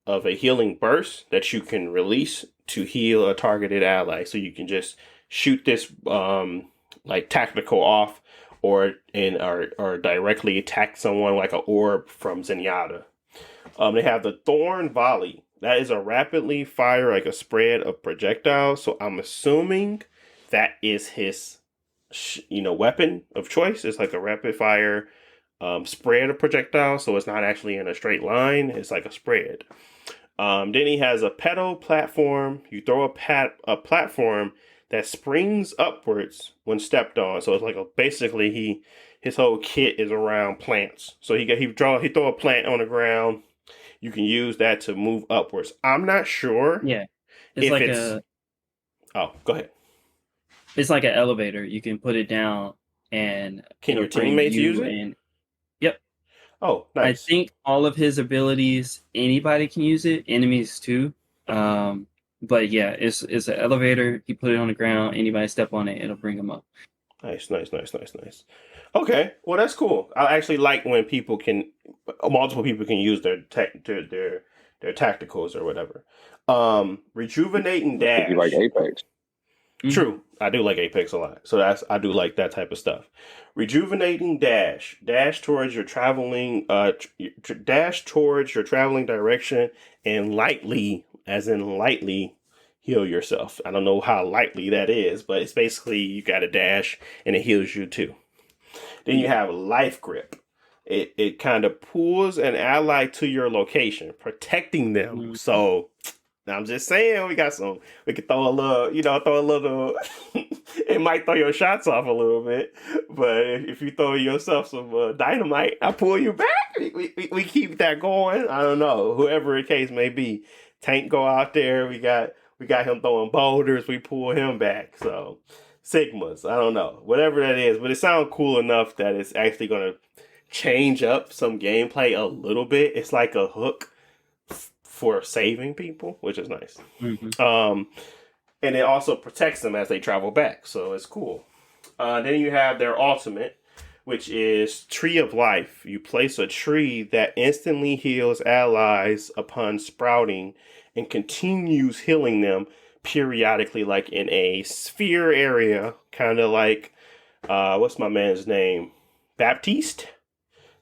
of a healing burst that you can release to heal a targeted ally. So you can just shoot this like tactical off, or directly attack someone like an orb from Zenyatta. They have the Thorn Volley. That is a rapidly fire like a spread of projectiles. So I'm assuming that is his weapon of choice. It's like a rapid fire spread of projectiles. So it's not actually in a straight line. It's like a spread. Then he has a pedal platform. You throw a platform that springs upwards when stepped on. So it's like basically his whole kit is around plants. So he throw a plant on the ground. You can use that to move upwards. I'm not sure. Yeah, Oh, go ahead. It's like an elevator. You can put it down, and can your teammates use it? Yep. Oh, nice. I think all of his abilities, anybody can use it. Enemies too. But yeah, it's an elevator. You put it on the ground. Anybody step on it, it'll bring them up. Nice. Okay, well that's cool. I actually like when multiple people can use their tacticals or whatever. Rejuvenating dash. You like Apex? True, I do like Apex a lot. So I do like that type of stuff. Rejuvenating dash. Dash towards your traveling direction and lightly, as in lightly, heal yourself. I don't know how lightly that is, but it's basically you got a dash and it heals you too. Then you have Life Grip. It kind of pulls an ally to your location, protecting them. Mm-hmm. So I'm just saying we could throw a little, it might throw your shots off a little bit, but if you throw yourself some dynamite, I pull you back. We keep that going. I don't know, whoever the case may be. Tank go out there. We got him throwing boulders. We pull him back. So Sigmas, I don't know, whatever that is, but it sounds cool enough that it's actually going to change up some gameplay a little bit. It's like a hook for saving people, which is nice. Mm-hmm. And it also protects them as they travel back, so it's cool. Then you have their ultimate, which is Tree of Life. You place a tree that instantly heals allies upon sprouting and continues healing them periodically, like in a sphere area, kind of like what's my man's name, Baptiste,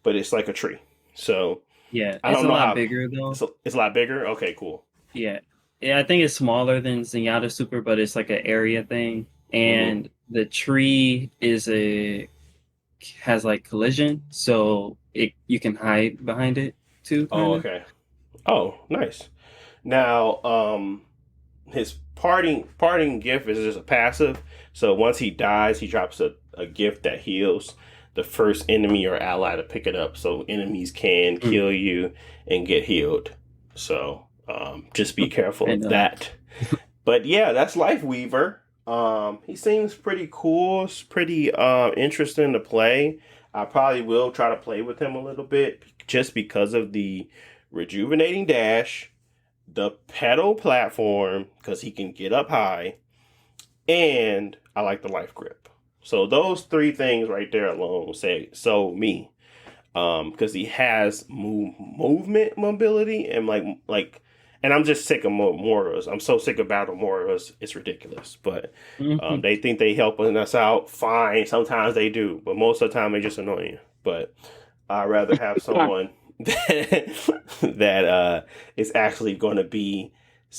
but it's like a tree. So yeah, it's a lot bigger though. It's a lot bigger. Okay, cool. Yeah, I think it's smaller than Zenyatta Super, but it's like an area thing, and the tree has like collision, so you can hide behind it too. Oh, okay. Oh, nice. Now, his parting gift is just a passive. So once he dies, he drops a gift that heals the first enemy or ally to pick it up. So enemies can kill you and get healed. So just be careful of that. But yeah, that's Life Weaver. He seems pretty cool. It's pretty interesting to play. I probably will try to play with him a little bit just because of the rejuvenating dash, the pedal platform, because he can get up high, and I like the Life Grip. So those three things right there alone say so me, because he has movement mobility and like, and I'm just sick of Moras. I'm so sick of Battle Moras. It's ridiculous. But they think they helping us out. Fine, sometimes they do, but most of the time they just annoy you. But I'd rather have someone that is actually going to be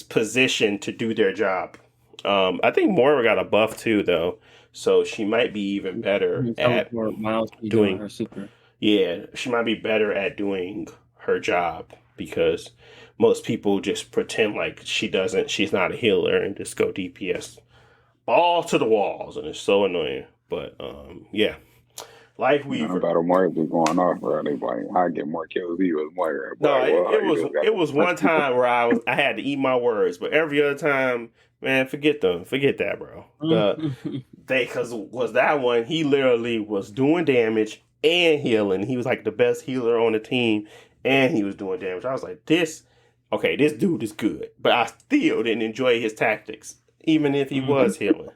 positioned to do their job. I think Moira got a buff too, though, so she might be even better at doing her super. Yeah, she might be better at doing her job, because most people just pretend like she's not a healer and just go DPS all to the walls, and it's so annoying. But yeah. Life You know, Weaver. Battle Moira be going off, bro. They be like, I get more kills than you as Moira. No, Like, well, how it you was just got it to was punch one people? time where I had to eat my words, but every other time, man, forget that, bro. Because was that one, he literally was doing damage and healing. He was like the best healer on the team, and he was doing damage. I was like, this dude is good, but I still didn't enjoy his tactics, even if he was healing.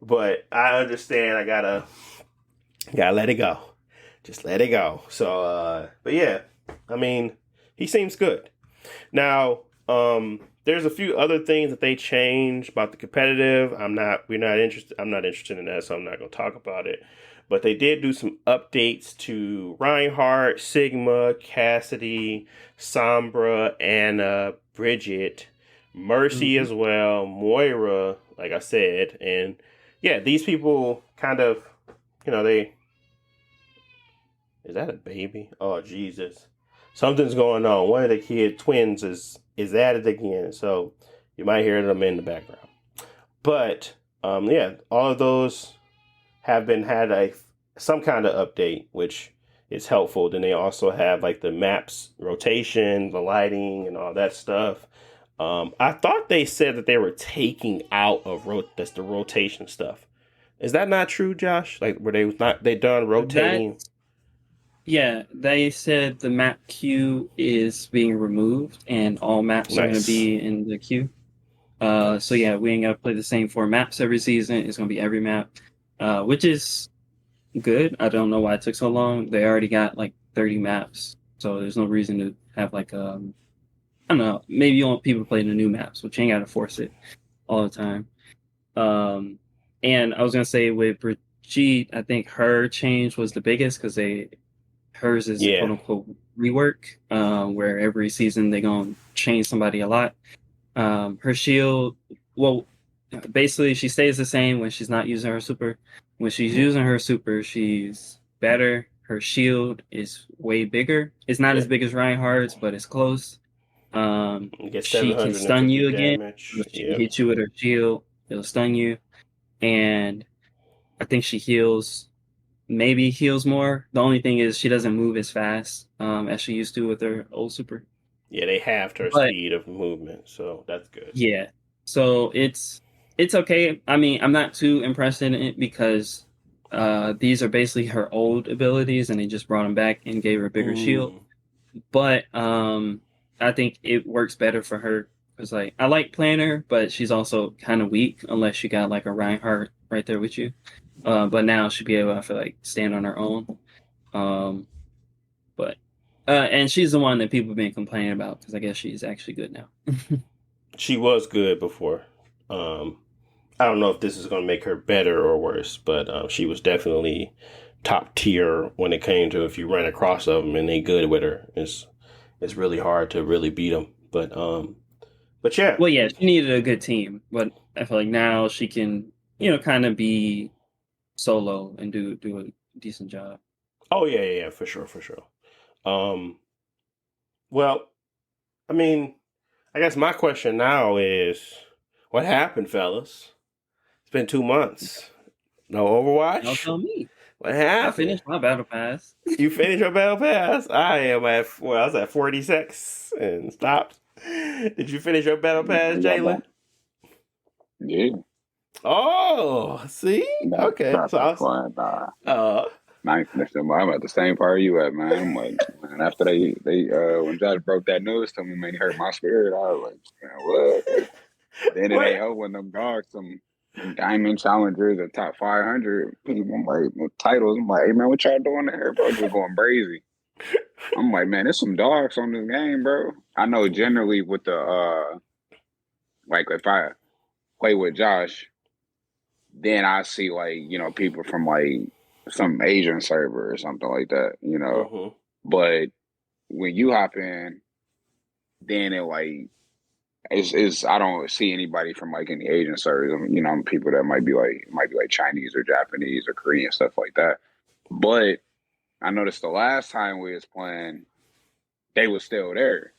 But I understand. I gotta let it go. Just let it go. So, but yeah, I mean, he seems good. Now, there's a few other things that they changed about the competitive. We're not interested. I'm not interested in that, so I'm not going to talk about it. But they did do some updates to Reinhardt, Sigma, Cassidy, Sombra, Anna, Bridget, Mercy as well, Moira, like I said. And yeah, these people kind of, they. Is that a baby? Oh, Jesus. Something's going on. One of the twins is at it again. So you might hear them in the background. But yeah, all of those have had some kind of update, which is helpful. Then they also have like the maps rotation, the lighting, and all that stuff. I thought they said that they were taking out of that's the rotation stuff. Is that not true, Josh? Like, were they done rotating? Yeah, they said the map queue is being removed and all maps are going to be in the queue. So yeah, we ain't got to play the same 4 maps every season. It's going to be every map, which is good. I don't know why it took so long. They already got like 30 maps, so there's no reason to have like I don't know. Maybe you want people to play the new maps, which you ain't got to force it all the time. And I was gonna say with Brigitte, I think her change was the biggest because hers is quote unquote rework, where every season they gonna change somebody a lot. Her shield, well, basically she stays the same when she's not using her super. When she's using her super, she's better. Her shield is way bigger. It's not as big as Reinhardt's, but it's close. She can stun you again. If she hits you with her shield, it'll stun you. And I think she maybe heals more. The only thing is she doesn't move as fast as she used to with her old super. Yeah, they halved her speed of movement, so that's good. Yeah, so it's okay. I mean, I'm not too impressed in it because these are basically her old abilities, and they just brought them back and gave her a bigger shield. But I think it works better for her because like I like playing her, but she's also kind of weak unless you got like a Reinhardt right there with you. But now she'll be able to, I feel like, stand on her own. But and she's the one that people have been complaining about because I guess she's actually good now. She was good before. I don't know if this is going to make her better or worse, but she was definitely top tier when it came to if you run across them and they good with her. It's really hard to really beat them. But yeah. Well, yeah, she needed a good team, but I feel like now she can, kind of be solo and do a decent job. Oh yeah, for sure. Well, I mean, I guess my question now is, what happened, fellas? It's been 2 months. No Overwatch? Don't tell me. What happened? I finished my battle pass. You finished your battle pass? I was at 46 and stopped. Did you finish your battle pass, Jalen? Yeah. Oh, see? Okay. So I ain't finished them. I'm at the same part you at, man. I'm like, man, after they when Josh broke that news to me, man, he hurt my spirit. I was like, man, what? Then it ain't over when them dogs, some diamond challengers, the top 500 people. I'm like, with titles. I'm like, hey man, what y'all doing there, bro? Just going crazy. I'm like, man, there's some dogs on this game, bro. I know generally with the like if I play with Josh, then I see like, people from like some Asian server or something like that, But when you hop in, then it like it's I don't see anybody from like any Asian servers. People that might be like Chinese or Japanese or Korean, stuff like that. But I noticed the last time we was playing, they was still there.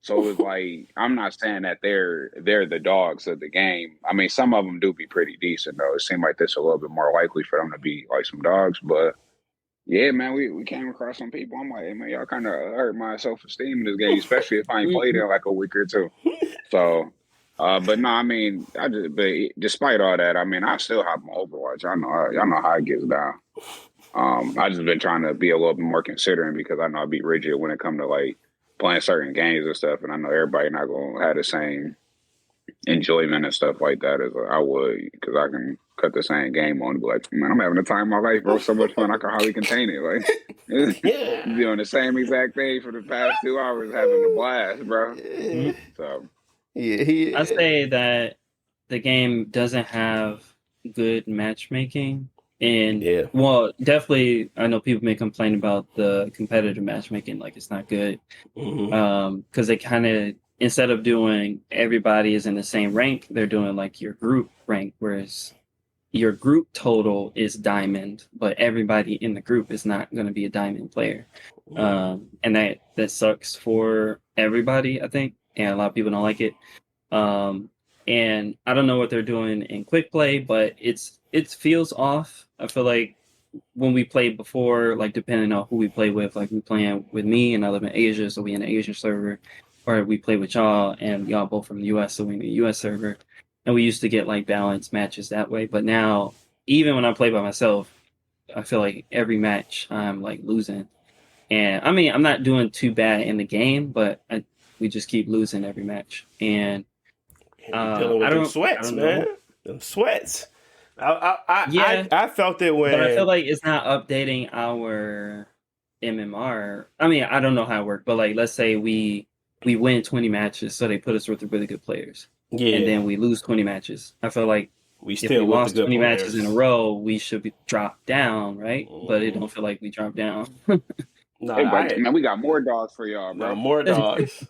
So it was like, I'm not saying that they're the dogs of the game. I mean, some of them do be pretty decent though. It seemed like this a little bit more likely for them to be like some dogs, but Yeah, man, we came across some people. I'm like, hey, man, y'all kind of hurt my self esteem in this game, especially if I ain't played it in like a week or two. So, but no, I mean, despite all that, I mean, I still hop on Overwatch. Y'all know how it gets down. I just been trying to be a little bit more considering because I know I be rigid when it come to like playing certain games and stuff, and I know everybody not gonna have the same enjoyment and stuff like that as I would because I can cut the same game on and be like, man, I'm having the time of my life, bro. So much fun, I can hardly contain it. Like, Yeah. doing the same exact thing for the past 2 hours, having a blast, bro. So, Yeah, I say that the game doesn't have good matchmaking. And yeah. well, definitely, I know people may complain about the competitive matchmaking, like it's not good. Mm-hmm. Because they kind of, instead of doing everybody is in the same rank, they're doing like your group rank, whereas your group total is diamond, but everybody in the group is not going to be a diamond player. And that sucks for everybody, I think, and a lot of people don't like it. And I don't know what they're doing in quick play, but it feels off. I feel like when we played before, like depending on who we play with, like we playing with me and I live in Asia, so we in the Asian server, or we play with y'all and y'all both from the US, so we in the US server. And we used to get like balanced matches that way. But now, even when I play by myself, I feel like every match I'm like losing. And I mean, I'm not doing too bad in the game, but we just keep losing every match. And And you're dealing with them I sweats, don't man. know. Them sweats. I Yeah, felt it but I feel when. like it's not updating our MMR. I mean, I don't know how it works, but like, let's say we win 20 matches, so they put us with the really good players, and Yeah, then we lose 20 matches. I feel like we if we still with the lost good 20 matches in a players. row, we should be dropped down, right? But it Mm. don't feel like we dropped down. No, hey, but man, we got more dogs for y'all, no bro. more dogs,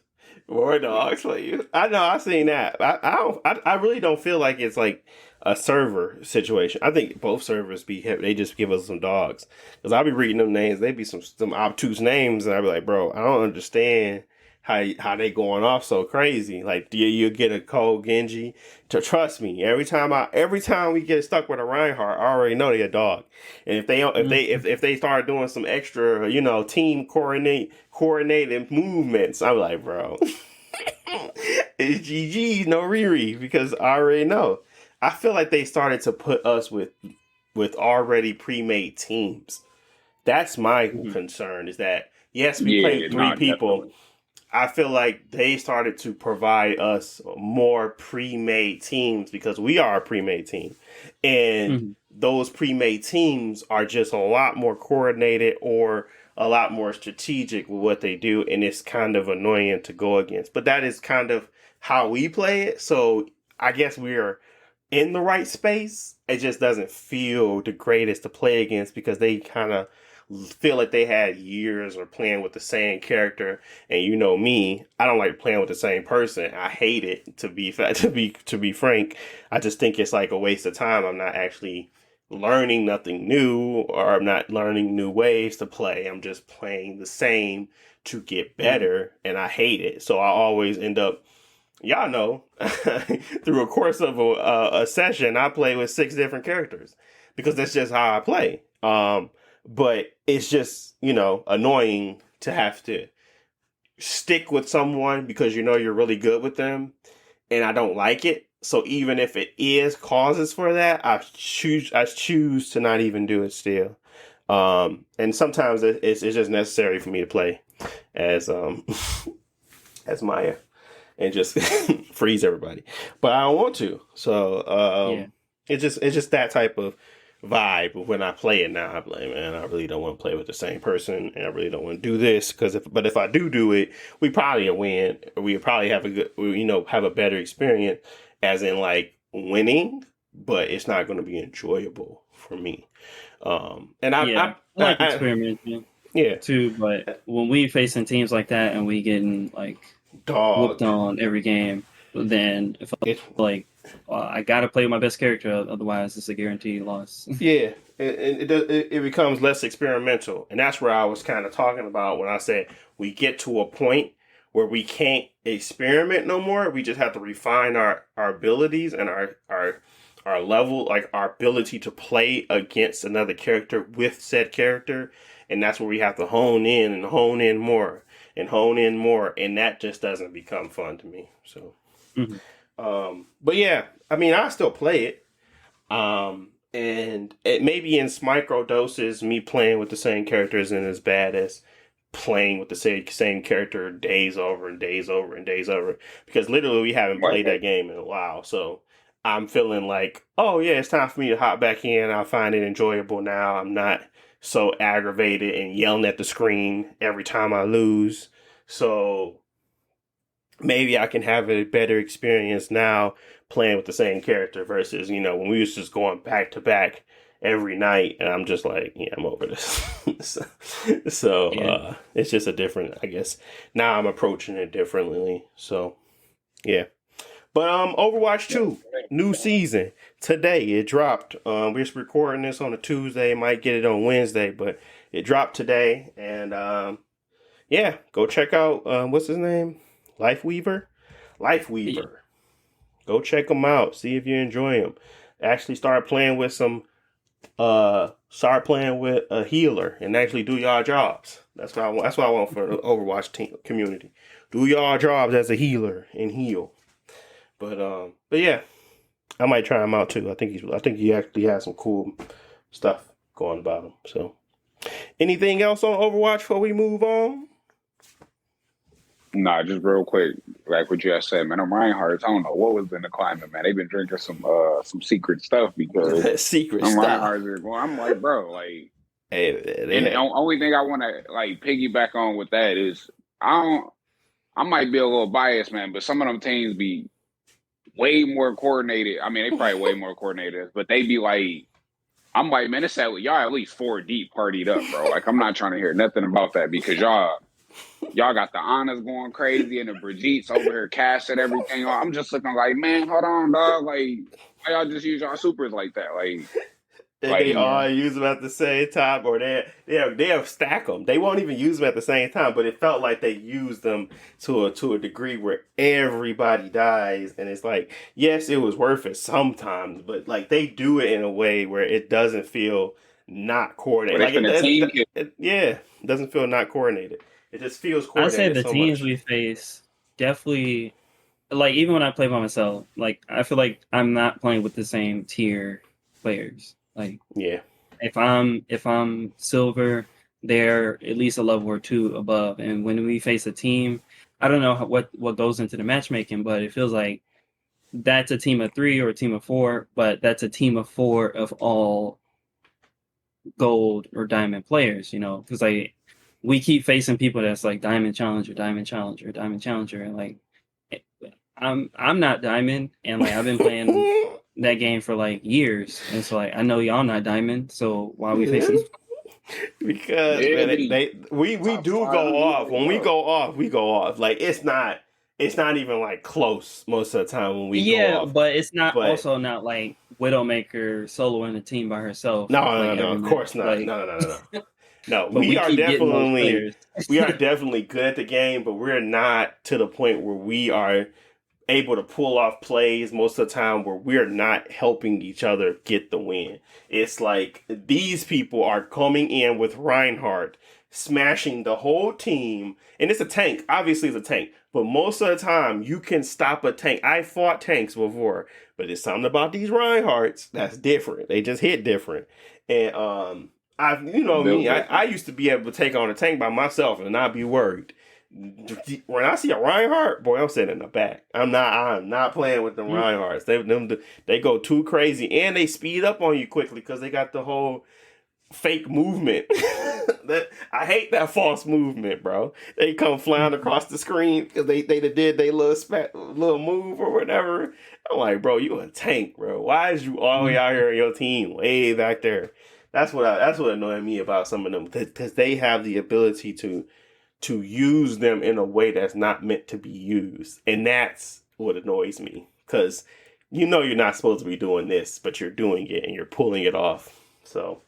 more dogs for you. I know. I seen that. I don't. I really don't feel like it's like a server situation. I think both servers they just give us some dogs because I'll be reading them names. They be some obtuse names, and I be like, bro, I don't understand how they going off so crazy. Like you get a cold Genji. To trust me, every time we get stuck with a Reinhardt, I already know they a dog. And if they start doing some extra, team coordinated movements, I'm like, bro, it's GG, no Riri, because I already know. I feel like they started to put us with already pre-made teams. That's my Mhm. concern. Is that yes, we Yeah, played three no, people. definitely. I feel like they started to provide us more pre-made teams because we are a pre-made team. And Mhm. those pre-made teams are just a lot more coordinated or a lot more strategic with what they do, and it's kind of annoying to go against. But that is kind of how we play it. So I guess we're in the right space. It just doesn't feel the greatest to play against because they kind of feel like they had years of playing with the same character. And you know me, I don't like playing with the same person. I hate it to be frank. I just think it's like a waste of time. I'm not actually learning nothing new, or I'm not learning new ways to play. I'm just playing the same to get Mhm. better, and I hate it. So I always end up, y'all know, through a course of a session, I play with 6 different characters because that's just how I play. But it's just, annoying to have to stick with someone because you're really good with them, and I don't like it. So even if it is causes for that, I choose to not even do it still. And sometimes it's just necessary for me to play as as Maya and just freeze everybody. But I don't want to. So Yeah. it's just that type of vibe when I play it now. I'm like, man, I really don't want to play with the same person, and I really don't want to do this but if I do it, we probably win. We probably have a good, have a better experience, as in like winning. But it's not going to be enjoyable for me. And Yeah. I like experimenting yeah, too, but when we facing teams like that and we getting like whooped dog. on every game, then if It's like I gotta play my best character, otherwise it's a guaranteed loss. Yeah, it becomes less experimental, and that's where I was kind of talking about when I said we get to a point where we can't experiment no more. We just have to refine our abilities and our level, like our ability to play against another character with said character, and that's where we have to hone in and hone in more and hone in more, and that just doesn't become fun to me. So, but yeah, I mean, I still play it. And it maybe in micro doses, me playing with the same character isn't as bad as playing with the same character days over and days over and days over, because literally we haven't played that game in a while. So I'm feeling like, oh yeah, it's time for me to hop back in. I find it enjoyable now. I'm not so aggravated and yelling at the screen every time I lose. So maybe I can have a better experience now playing with the same character versus, when we was just going back to back every night, and I'm just like, yeah, I'm over this. so it's just a different, I guess now I'm approaching it differently. So yeah. But Overwatch 2, new season. Today it dropped. We're just recording this on a Tuesday, might get it on Wednesday, but it dropped today. And yeah, go check out what's his name? Lifeweaver. Yeah. Go check them out. See if you enjoy them. Actually start playing with a healer and actually do y'all jobs. That's what I want. That's what I want for the Overwatch team community. Do y'all jobs as a healer and heal. But yeah, I might try him out too. I think he actually has some cool stuff going about him. So, anything else on Overwatch before we move on? Nah, just real quick, like what you just said, man. On Reinhardt's, I don't know what was in the climate, man. They've been drinking some secret stuff because Secret on stuff. Reinhardt's are going. I'm like, bro, like, and the only thing I want to like piggyback on with that is I might be a little biased, man, but some of them teams be way more coordinated. I mean, they probably way more coordinated, but they be like, I'm like, man, it's at y'all at least 4 deep partied up, bro. Like, I'm not trying to hear nothing about that because y'all got the honors going crazy and the Brigitte's over here casting everything. I'm just looking like, man, hold on, dog. Like, why y'all just use y'all supers like that? They all use them at the same time, or they'll stack them. They won't even use them at the same time, but it felt like they used them to a degree where everybody dies, and it's like, yes, it was worth it sometimes, but like they do it in a way where it doesn't feel not coordinated. Like it doesn't feel not coordinated. It just feels coordinated. I say the so teams much. we face definitely, like, even when I play by myself, like, I feel like I'm not playing with the same tier players. Like, yeah, if I'm silver, they're at least a level or two above. And when we face a team, I don't know what goes into the matchmaking, but it feels like that's a team of 3 or a team of 4, but that's a team of 4 of all gold or diamond players, because like we keep facing people that's like diamond challenger, diamond challenger, diamond challenger, and like I'm not diamond, and like I've been playing that game for like years, and so like I know y'all not diamond, so why are we facing? Because we do go off. When we go off, we go off. Like it's not even like close most of the time when we go off. But it's not also not like Widowmaker soloing a team by herself. No, like no, of course not. Like, no. No, we are definitely we are definitely good at the game, but we're not to the point where we are able to pull off plays most of the time where we're not helping each other get the win. It's like these people are coming in with Reinhardt, smashing the whole team, and it's a tank. Obviously, it's a tank, but most of the time you can stop a tank. I fought tanks before, but it's something about these Reinhardts that's different. They just hit different, and I used to be able to take on a tank by myself and not be worried. When I see a Reinhardt, boy, I'm sitting in the back. I'm not playing with the Reinhardts. They go too crazy, and they speed up on you quickly because they got the whole fake movement. I hate that false movement, bro. They come flying across the screen because they did their little move or whatever. I'm like, bro, you a tank, bro. Why is you all the way out here on your team way back there? That's what annoyed me about some of them, because they have the ability to use them in a way that's not meant to be used, and that's what annoys me. Because you're not supposed to be doing this, but you're doing it and you're pulling it off. So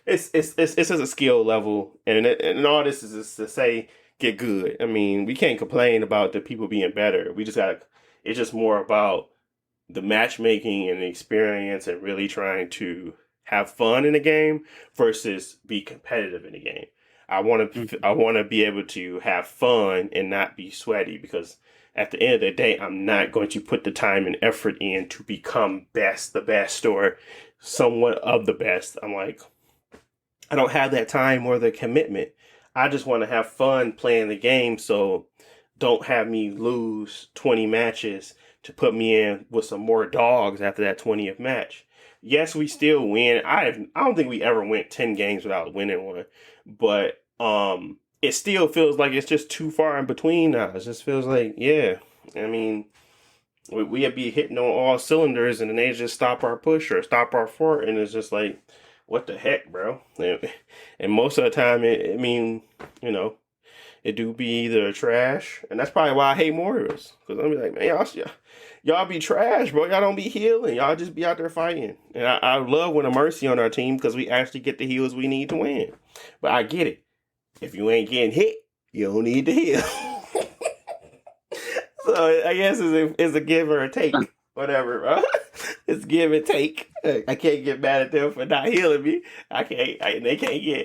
it's just a skill level, and all this is just to say get good. I mean, we can't complain about the people being better. We just got. It's just more about the matchmaking and the experience and really trying to have fun in the game versus be competitive in the game. I want to be able to have fun and not be sweaty, because at the end of the day, I'm not going to put the time and effort in to become the best, or somewhat of the best. I'm like, I don't have that time or the commitment. I just want to have fun playing the game. So don't have me lose 20 matches to put me in with some more dogs after that 20th match. Yes, we still win. I don't think we ever went 10 games without winning one, but it still feels like it's just too far in between now. It just feels like, yeah, I mean, we'd be hitting on all cylinders and then they just stop our push or stop our fort, and it's just like, what the heck, bro? And most of the time, I mean, you know, it do be either trash, and that's probably why I hate Mortals, because I'm like, man, y'all be trash, bro. Y'all don't be healing. Y'all just be out there fighting. And I love when a Mercy on our team, because we actually get the heals we need to win. But I get it. If you ain't getting hit, you don't need to heal. So I guess it's a give or a take. Whatever, bro. It's give and take. I can't get mad at them for not healing me. They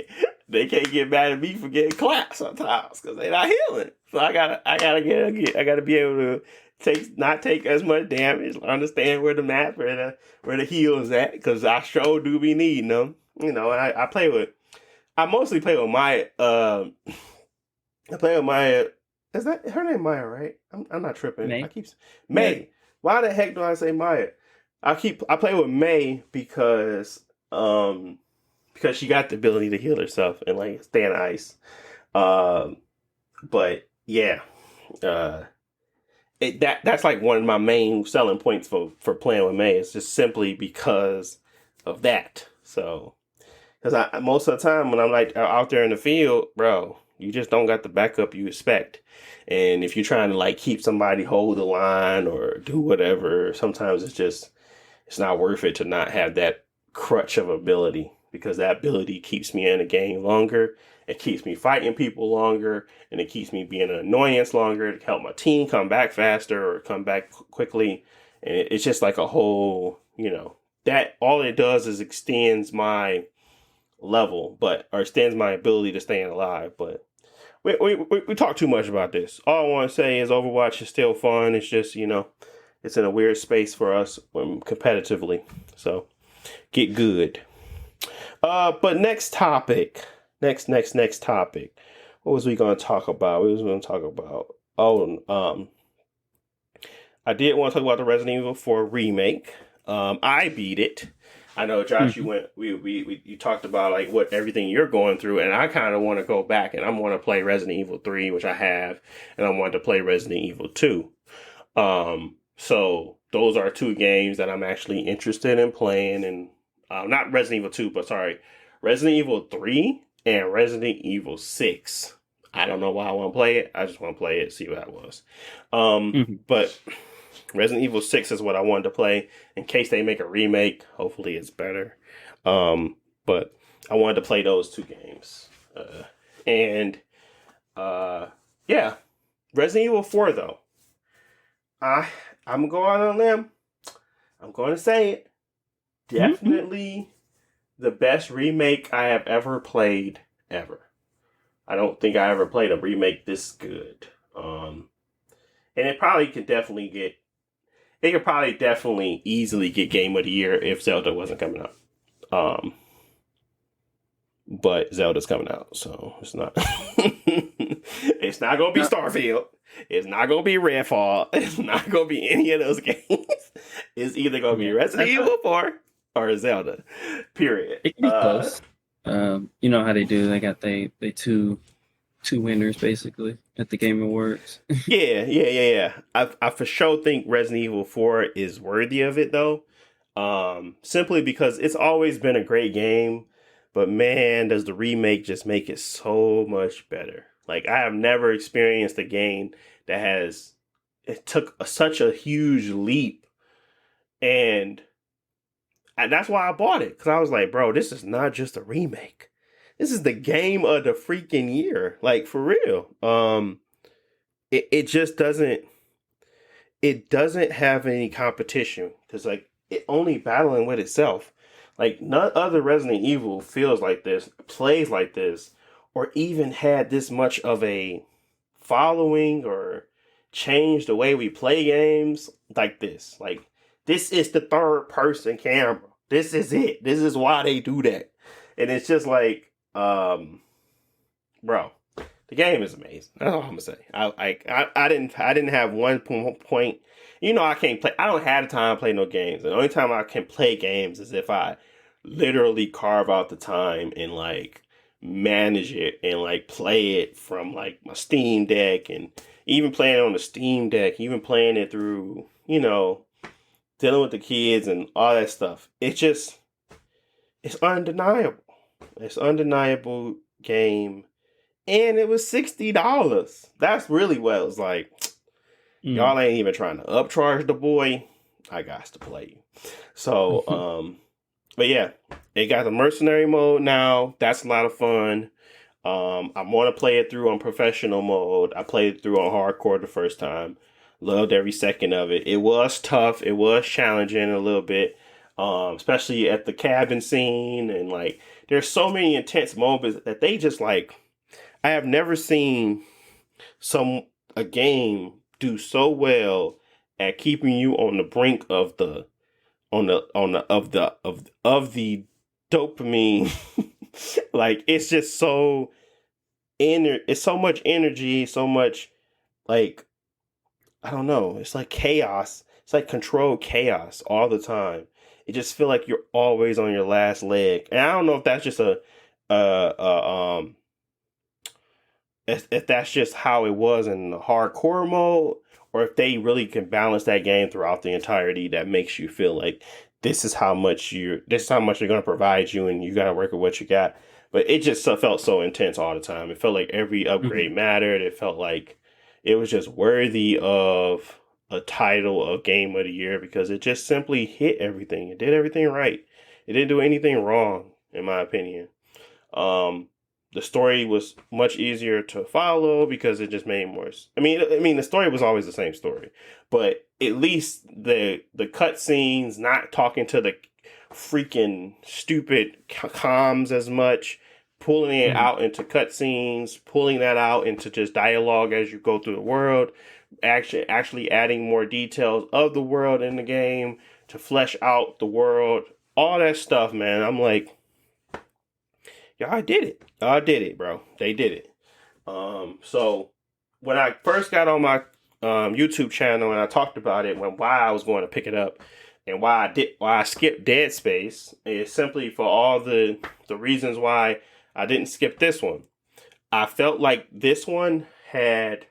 can't get mad at me for getting clapped sometimes because they're not healing. So I gotta be able to not take as much damage, understand where the map, where the heal is at, because I sure do be needing them. You know, and I mostly play with Maya. I play with Maya. Is that her name, Maya? Right? I'm not tripping. May. May. Why the heck do I say Maya? I play with May because she got the ability to heal herself and like stay on ice. But yeah, that's like one of my main selling points for playing with May. It's just simply because of that. So, because most of the time when I'm like out there in the field, bro, you just don't got the backup you expect. And if you're trying to like keep somebody hold the line or do whatever, sometimes it's not worth it to not have that crutch of ability, because that ability keeps me in the game longer. It keeps me fighting people longer, and it keeps me being an annoyance longer to help my team come back faster or come back quickly. And it's just like a whole, you know, that all it does is extends my level, or extends my ability to stay alive. But we talk too much about this. All I want to say is Overwatch is still fun. It's just, you know, it's in a weird space for us competitively. So get good. But next topic. Next topic. What was we going to talk about? I did want to talk about the Resident Evil 4 remake. I beat it. I know, Josh, you went. You talked about like what everything you're going through, and I kind of want to go back and I want to play Resident Evil 3, which I have, and I want to play Resident Evil 2. So those are two games that I'm actually interested in playing, and not Resident Evil 2, but sorry, Resident Evil 3 and Resident Evil 6. I don't know why I want to play it. I just want to play it, see what that was. But Resident Evil 6 is what I wanted to play in case they make a remake. Hopefully it's better. But I wanted to play those two games. Yeah. Resident Evil 4, though. I'm going on a limb. I'm going to say it. Definitely the best remake I have ever played, ever. I don't think I ever played a remake this good. And it probably could definitely easily get Game of the Year if Zelda wasn't coming out. But Zelda's coming out, so it's not. It's not gonna be Starfield. It's not gonna be Redfall. It's not gonna be any of those games. It's either gonna be Resident Evil 4 or Zelda. Period. It can be close. You know how they do? They got they two winners basically at the Game Awards. Yeah. I for sure think Resident Evil 4 is worthy of it though. Simply because it's always been a great game, but man, does the remake just make it so much better. Like, I have never experienced a game that it took such a huge leap, and that's why I bought it, because I was like, bro, this is not just a remake. This is the game of the freaking year. Like, for real. It just doesn't... it doesn't have any competition because like it only battling with itself. Like none other Resident Evil feels like this, plays like this, or even had this much of a following or changed the way we play games like this. Like this is the third person camera. This is it. This is why they do that. And it's just like, bro, the game is amazing. That's all I'm gonna say. I didn't have one point. You know, I can't play. I don't have the time to play no games. The only time I can play games is if I literally carve out the time and like manage it and like play it from like my Steam Deck and even playing it on the Steam Deck, even playing it through, you know, dealing with the kids and all that stuff. It's undeniable. It's undeniable game. And it was $60. That's really what it was like. Y'all ain't even trying to upcharge the boy. I got to play you. So, but yeah, they got the mercenary mode now. That's a lot of fun. I want to play it through on professional mode. I played it through on hardcore the first time. Loved every second of it. It was tough. It was challenging a little bit, especially at the cabin scene. And like, there's so many intense moments that they just like. I have never seen a game do so well at keeping you on the brink of the dopamine. Like it's just so it's so much energy, so much like I don't know, it's like chaos. It's like controlled chaos all the time. It just feel like you're always on your last leg. And I don't know if that's just if that's just how it was in the hardcore mode, or if they really can balance that game throughout the entirety that makes you feel like this is how much they're going to provide you and you got to work with what you got. But it just felt so intense all the time. It felt like every upgrade mattered. It felt like it was just worthy of a title of Game of the Year because it just simply hit everything. It did everything right. It didn't do anything wrong, in my opinion. The story was much easier to follow because it just made more. I mean, the story was always the same story, but at least the cutscenes, not talking to the freaking stupid comms as much, pulling it out into cutscenes, pulling that out into just dialogue as you go through the world, actually adding more details of the world in the game to flesh out the world, all that stuff, man. I'm like, y'all did it. Y'all did it, bro. They did it. So when I first got on my YouTube channel and I talked about it, why I was going to pick it up and why I skipped Dead Space is simply for all the reasons why I didn't skip this one. I felt like this one had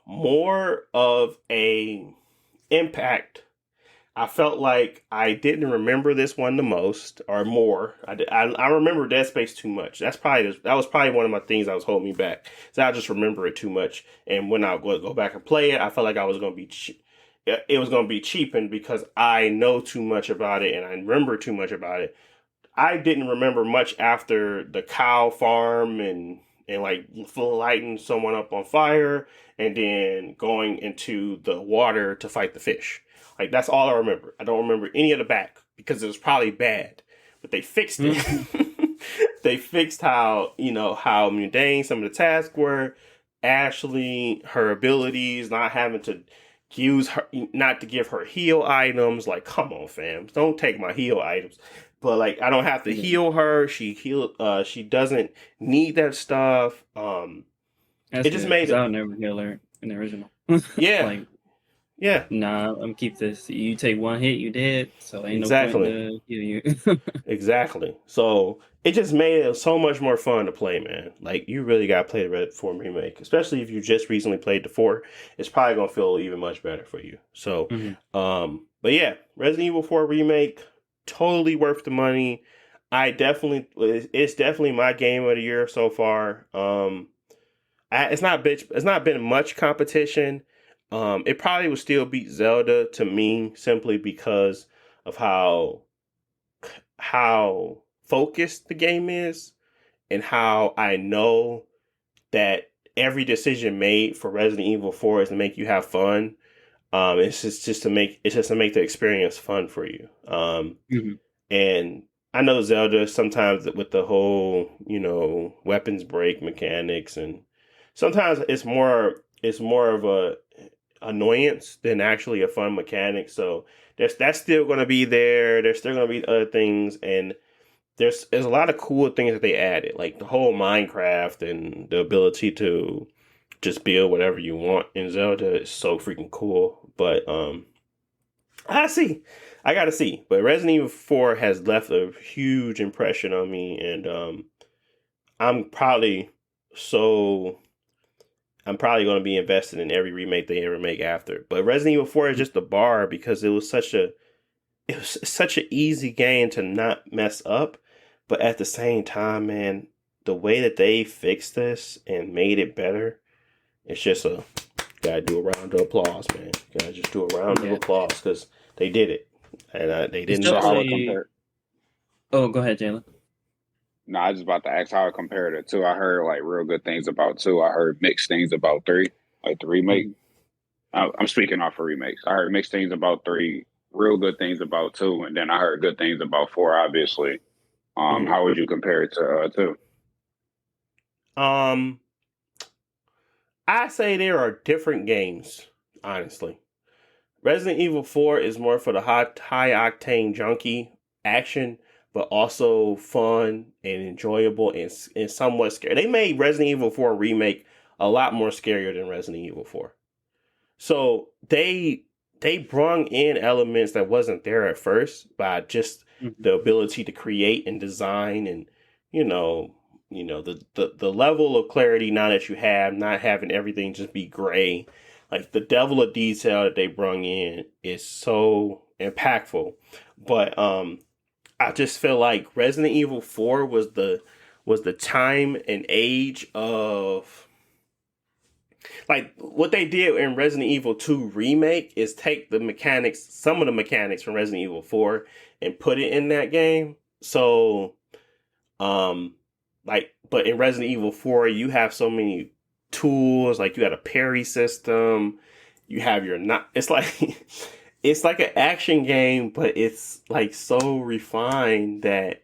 more of a impact. I felt like I didn't remember this one the most or more. I remember Dead Space too much. That was probably one of my things that was holding me back. So I just remember it too much. And when I go back and play it, I felt like I was going to be it was going to be cheapened because I know too much about it and I remember too much about it. I didn't remember much after the cow farm and like lighting someone up on fire and then going into the water to fight the fish. Like, that's all I remember. I don't remember any of the back because it was probably bad. But they fixed it. They fixed how mundane some of the tasks were. Ashley, her abilities, not having to not to give her heal items. Like, come on, fam. Don't take my heal items. But, like, I don't have to heal her. She doesn't need that stuff. It just made it. I'll never heal her in the original. Yeah. Like, yeah. Nah, I'm keep this. You take one hit, you dead. So ain't exactly. no point to heal you. Exactly. So it just made it so much more fun to play, man. Like, you really got to play the Red 4 Remake, especially if you just recently played the 4. It's probably gonna feel even much better for you. So, but yeah, Resident Evil 4 Remake, totally worth the money. It's definitely my game of the year so far. It's not been much competition. It probably would still beat Zelda to me simply because of how focused the game is and how I know that every decision made for Resident Evil 4 is to make you have fun. It's just to make the experience fun for you. Hmm. And I know Zelda sometimes with the whole, weapons break mechanics, and sometimes it's more of a annoyance than actually a fun mechanic. So that's still going to be there. There's still going to be other things, and there's a lot of cool things that they added, like the whole Minecraft and the ability to just build whatever you want in Zelda is so freaking cool. But I see. I gotta see. But Resident Evil 4 has left a huge impression on me, and I'm probably so I'm probably going to be invested in every remake they ever make after. But Resident Evil 4 is just the bar because it was such an easy game to not mess up. But at the same time, man, the way that they fixed this and made it better, it's just a gotta do a round of applause, man. Gotta just do a round of Yeah. applause because they did it, and they It's didn't So mess how up. it definitely. compare? Oh, go ahead, Jalen. No, I was just about to ask how it compared to two. I heard like real good things about two. I heard mixed things about three, like the remake. Hmm. I'm speaking off of remakes. I heard mixed things about three, real good things about two, and then I heard good things about four. Obviously, Mhm. how would you compare it to two? Um, I say there are different games. Honestly, Resident Evil 4 is more for the high octane junkie action, but also fun and enjoyable and somewhat scary. They made Resident Evil 4 remake a lot more scarier than Resident Evil 4. So they brung in elements that wasn't there at first by just Hmm. the ability to create and design, and you know the level of clarity now that you have, not having everything just be gray. Like the level of detail that they brung in is so impactful. But I just feel like Resident Evil 4 was the time and age of, like, what they did in Resident Evil 2 remake is take the mechanics, some of the mechanics from Resident Evil 4, and put it in that game. So um but in Resident Evil 4 you have so many tools, like you had a parry system, you have your not it's like it's like an action game, but it's like so refined that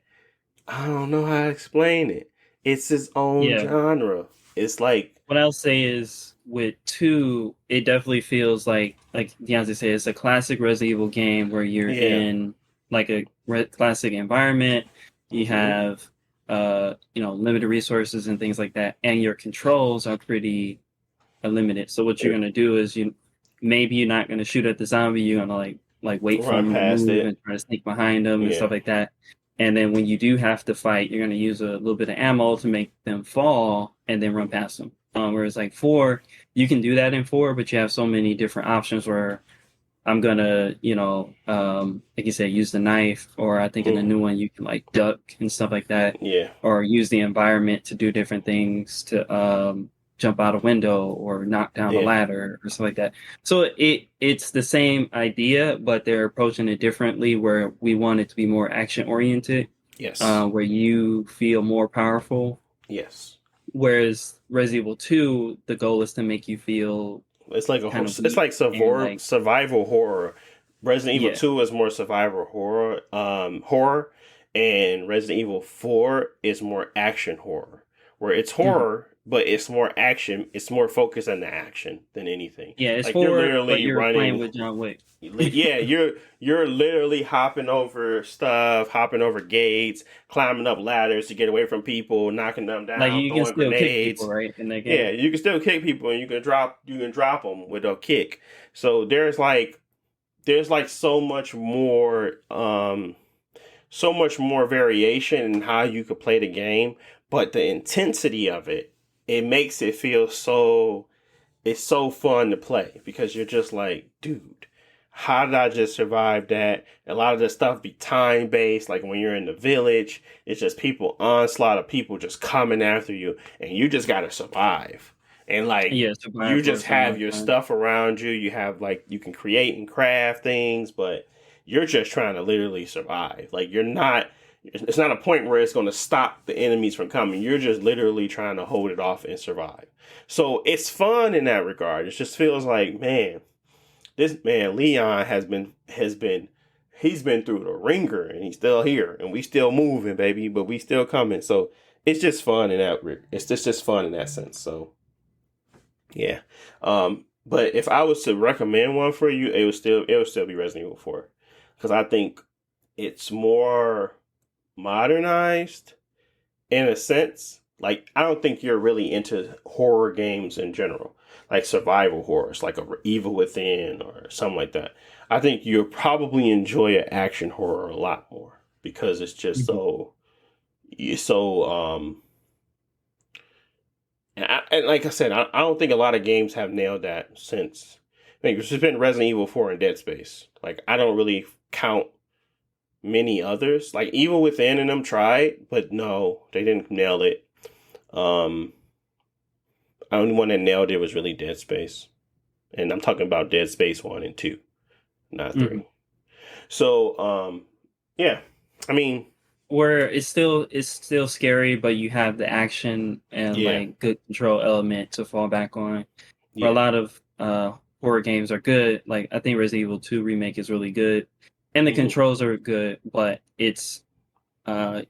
I don't know how to explain it. It's its own Yeah. genre. It's like, What I'll say is with two, it definitely feels like Deontay said, it's a classic Resident Evil game where you're yeah. in like a classic environment. You Hmm. have limited resources and things like that, and your controls are pretty limited. So what you're gonna do is maybe you're not gonna shoot at the zombie. You're gonna like wait for Run them to past move it. and try to sneak behind them and Yeah. stuff like that. And then when you do have to fight, you're gonna use a little bit of ammo to make them fall and then run past them. Whereas like four, you can do that in four, but you have so many different options where I'm gonna, like you said, use the knife, or I think in the Mm, new one you can like duck and stuff like that, yeah. or use the environment to do different things to jump out a window or knock down a Yeah. ladder or stuff like that. So it's the same idea, but they're approaching it differently. Where we want it to be more action oriented, Yes. where you feel more powerful. Yes. Whereas Resident Evil 2, the goal is to make you feel It's like kind of it's weak like and like, survival horror. Resident Evil yeah. 2 is more survival horror, and Resident Evil 4 is more action horror. Where it's Mhm. horror, but it's more action. It's more focused on the action than anything. Yeah, it's Like you're horror, but literally you're playing running. with John Wick. Yeah, you're literally hopping over stuff, hopping over gates, climbing up ladders to get away from people, knocking them Like down, you can throwing still kick people, grenades. right, in that Yeah, game. you can still kick people, and you can drop them with a kick. So there's like so much more variation in how you could play the game, but the intensity of it makes it feel so it's so fun to play because you're just like, dude, how did I just survive that? A lot of the stuff be time based, like when you're in the village, it's just people onslaught of people just coming after you, and you just gotta survive. And like Yeah, you survive for a just certain have amount your of time. stuff around you. You have like you can create and craft things, but you're just trying to literally survive. Like you're not. It's not a point where it's going to stop the enemies from coming. You're just literally trying to hold it off and survive. So it's fun in that regard. It just feels like, man, this man Leon he's been through the ringer and he's still here and we still moving, baby, but we still coming. So it's just fun in that it's just fun in that sense. So yeah. But if I was to recommend one for you, it would still be Resident Evil 4 because I think it's more modernized in a sense. Like I don't think you're really into horror games in general, like survival horrors, like a Evil Within or something like that. I think you'll probably enjoy an action horror a lot more because it's just so and like I said, I don't think a lot of games have nailed that since. Like, it's just been Resident Evil 4 and Dead Space. Like, I don't really count many others. Like, Evil Within and them tried, but no, they didn't nail it. The only one that nailed it was really Dead Space. And I'm talking about Dead Space 1 and 2, not 3. So, yeah. I mean, where it's still scary, but you have the action and like good control element to fall back on. Where a lot of horror games are good. Like I think Resident Evil 2 remake is really good, and the controls are good, but it's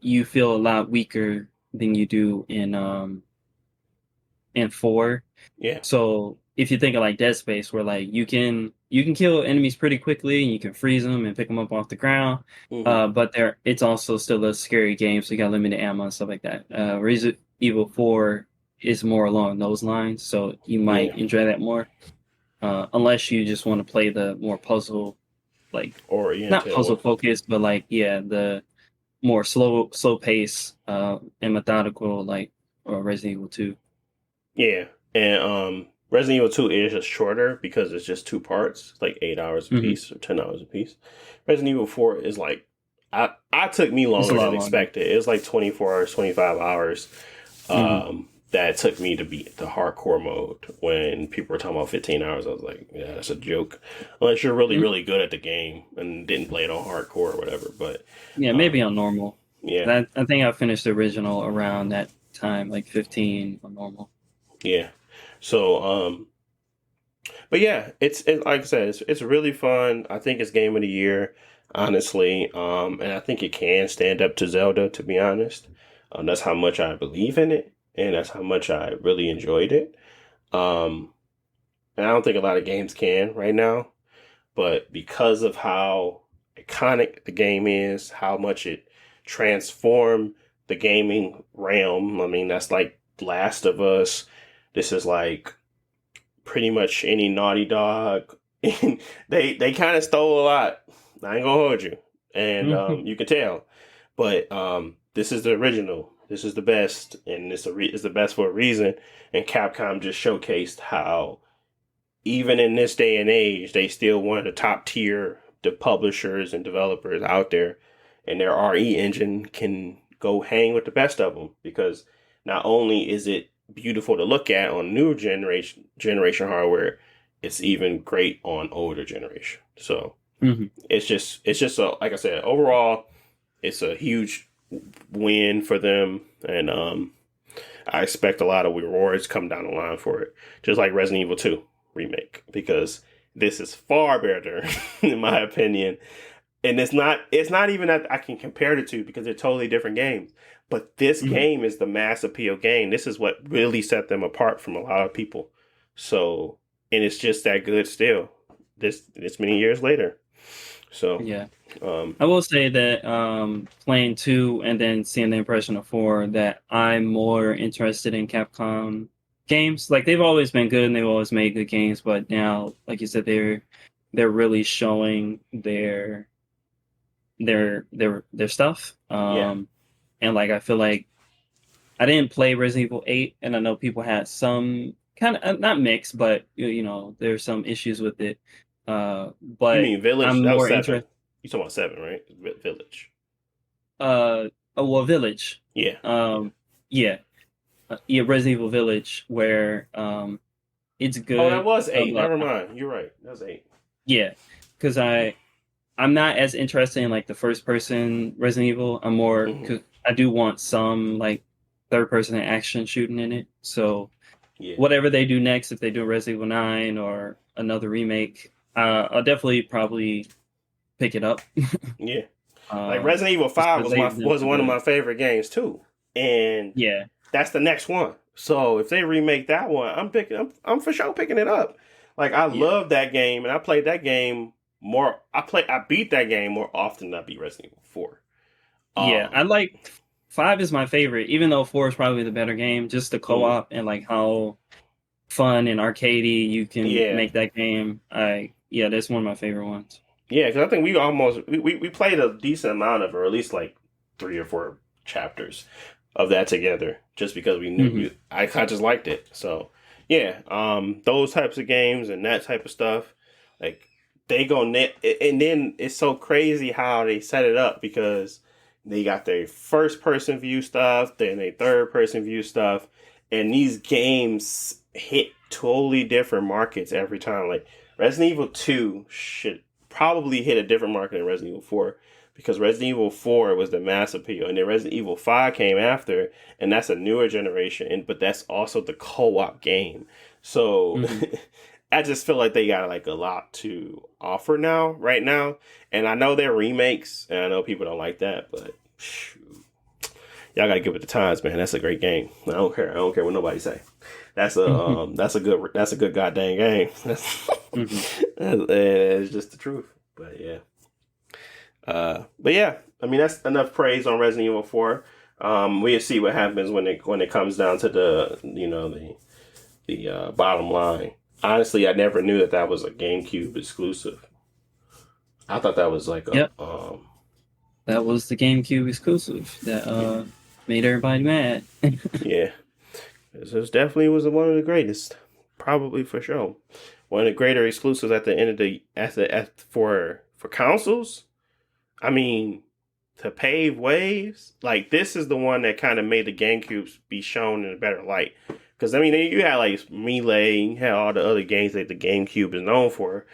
you feel a lot weaker than you do in 4. Yeah. So if you think of like Dead Space, where like you can kill enemies pretty quickly and you can freeze them and pick them up off the ground, but it's also still a scary game, so you got limited ammo and stuff like that. Resident Evil 4 is more along those lines, so you might enjoy that more, unless you just want to play the more puzzle, like or not puzzle focused, but like the more slow pace and methodical like Resident Evil 2. Yeah, and Resident Evil 2 is just shorter because it's just 2 parts, like 8 hours a piece or 10 hours a piece. Resident Evil 4 is like, I took me longer than expected. It was like 24 hours, 25 hours that took me to beat the hardcore mode. When people were talking about 15 hours, I was like, yeah, that's a joke. Unless you're really, really good at the game and didn't play it on hardcore or whatever. But yeah, maybe on normal. Yeah. I think I finished the original around that time, like 15 on normal. Yeah. So, but yeah, it's like I said, it's really fun. I think it's game of the year, honestly. And I think it can stand up to Zelda, to be honest. That's how much I believe in it, and that's how much I really enjoyed it. And I don't think a lot of games can right now, but because of how iconic the game is, how much it transformed the gaming realm. I mean, that's like Last of Us. This is like pretty much any Naughty Dog. they kind of stole a lot. I ain't gonna hold you, and you can tell. But this is the original. This is the best, and it's the best for a reason. And Capcom just showcased how, even in this day and age, they still one of the top tier publishers and developers out there, and their RE engine can go hang with the best of them, because not only is it beautiful to look at on new generation hardware, it's even great on older generation. So it's just a, like I said, overall, it's a huge win for them, and I expect a lot of rewards come down the line for it, just like Resident Evil 2 remake, because this is far better in my opinion. And it's not even that I can compare the two, because they're totally different games. But this game is the mass appeal game. This is what really set them apart from a lot of people. So, and it's just that good still, this many years later. So yeah, I will say that playing 2 and then seeing the impression of 4, that I'm more interested in Capcom games. Like, they've always been good and they've always made good games, but now, like you said, they're really showing their stuff. And like, I feel like I didn't play Resident Evil 8, and I know people had some kind of not mixed, but there's some issues with it. But you mean Village? I'm that more was 7. interested. You talking about 7, right? Village. Well, Village. Yeah. Yeah. Resident Evil Village, where it's good. Oh, that was 8. Never mind. You're right. That was 8. Yeah, because I'm not as interested in like the first person Resident Evil. I'm more, cause I do want some like third person action shooting in it. So whatever they do next, if they do Resident Evil 9 or another remake, I'll definitely probably pick it up. Yeah. Like uh, Resident Evil just 5 because was they've been so one of good. my favorite games too. And Yeah, that's the next one. So if they remake that one, I'm for sure picking it up. Like I yeah, love that game and I played that game more I beat that game more often than I beat Resident Evil 4. yeah. I Um like 5 is my favorite, even though 4 is probably the better game. Just the mm, co-op and like how fun and arcadey you can yeah. make that game. Yeah, that's one of my favorite ones. Yeah, because I think we played a decent amount of, or at least like 3 or 4 chapters of that together, just because we knew Hmm. I kind of just liked it. So yeah, those types of games and that type of stuff, like they go net, and then it's so crazy how they set it up because they got their first person view stuff, then they third person view stuff, and these games hit totally different markets every time. Like Resident Evil 2 should probably hit a different market than Resident Evil 4 because Resident Evil 4 was the mass appeal, and then Resident Evil 5 came after, and that's a newer generation, but that's also the co-op game. So Hmm. I just feel like they got like a lot to offer now, right now, and I know they're remakes, and I know people don't like that, but shoot, y'all gotta give it the times, man. That's a great game. I don't care. I don't care what nobody say. That's a good goddamn game. Hmm. It's just the truth. But yeah. But yeah, I mean that's enough praise on Resident Evil 4. We'll see what happens when it comes down to the bottom line. Honestly, I never knew that was a GameCube exclusive. I thought that was like a Yep, that was the GameCube exclusive that yeah, made everybody mad. yeah. This definitely was one of the greatest, probably for sure. One of the greater exclusives at the end of the for consoles. I mean, to pave ways, like this is the one that kind of made the GameCube be shown in a better light. Because I mean, you had like Melee, you had all the other games that the GameCube is known for,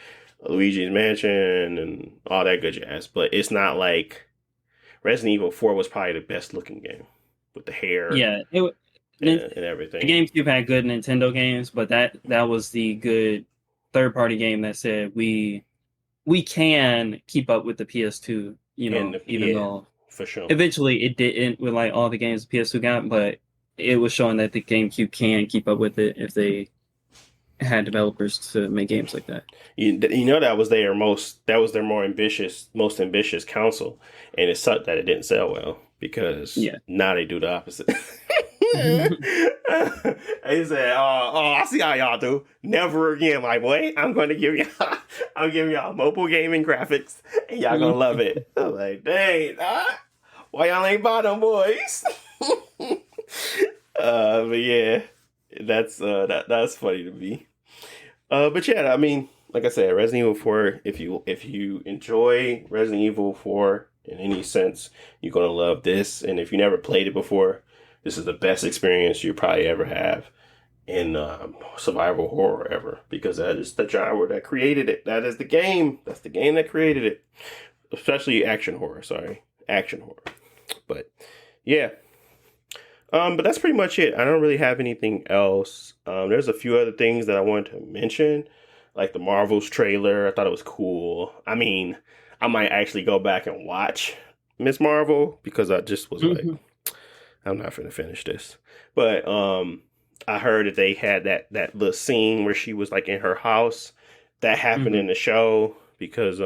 Luigi's Mansion and all that good jazz. But it's not like Resident Evil 4 was probably the best looking game with the hair Yeah, the and everything. GameCube had good Nintendo games, but that was the good third party game that said we can keep up with the PS2. Even Yeah, though for sure. eventually it didn't with like all the games the PS2 got, but it was showing that the GameCube can keep up with it if they had developers to make games like that. You know that was their most ambitious console, and it sucked that it didn't sell well because Yeah. now they do the opposite. They said, I see how y'all do. Never again, my boy. I'm giving y'all mobile gaming graphics, and y'all gonna love it." I'm like, dang, why y'all ain't buy them boys? But yeah, that's funny to me. But yeah, I mean, like I said, Resident Evil 4. If you enjoy Resident Evil 4 in any sense, you're gonna love this. And if you never played it before, this is the best experience you probably ever have in survival horror ever, because that is the genre that created it. That is the game. That's the game that created it. Especially action horror. Sorry, action horror. But yeah. But that's pretty much it. I don't really have anything else. There's a few other things that I wanted to mention, like the Marvels trailer. I thought it was cool. I mean, I might actually go back and watch Miss Marvel because I just was like, Mhm. I'm not gonna finish this. But I heard that they had that little scene where she was like in her house. That happened Mhm. in the show because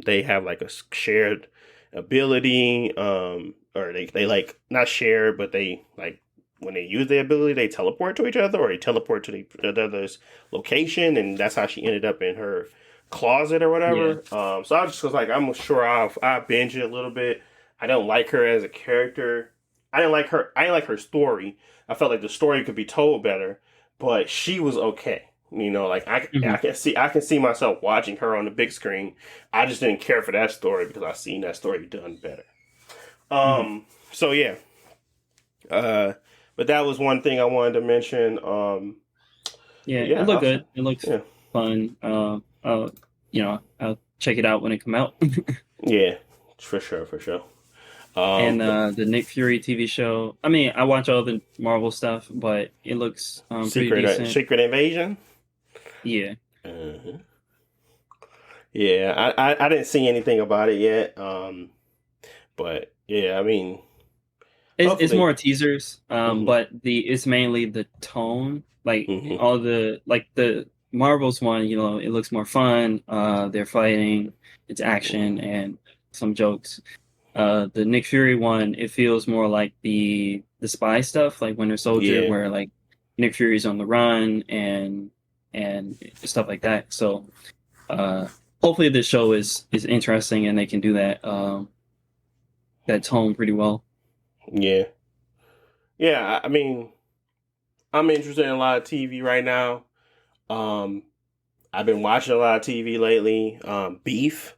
they have like a shared ability. Or they like not share, but they like when they use the ability, they teleport to each other or they teleport to the other's location, and that's how she ended up in her closet or Yeah. whatever. So I just was like, I'm sure I binge it a little bit. I don't like her as a character. I didn't like her. I didn't like her story. I felt like the story could be told better, but she was okay. You know, like Mhm. I can see myself watching her on the big screen. I just didn't care for that story because I seen that story done better. Mhm. So yeah. Uh, but that was one thing I wanted to mention. Yeah, But it yeah, looked good. It looks yeah, fun. I'll check it out when it come out. yeah, for sure, for sure. And But the Nick Fury TV show. I mean, I watch all the Marvel stuff, but it looks pretty decent. Secret Invasion. Yeah. Uh-huh. Yeah, I didn't see anything about it yet. But yeah, I mean, It's hopefully. more teasers, Hmm. but it's mainly the tone. Like Hmm. all the Marvel's one, it looks more fun. They're fighting, it's action and some jokes. The Nick Fury one, it feels more like the spy stuff, like Winter Soldier, Yeah, where like Nick Fury's on the run and stuff like that. So uh, hopefully this show is interesting and they can do that tone pretty well. yeah, yeah. I mean, I'm interested in a lot of TV right now. Um, I've been watching a lot of TV lately. Beef.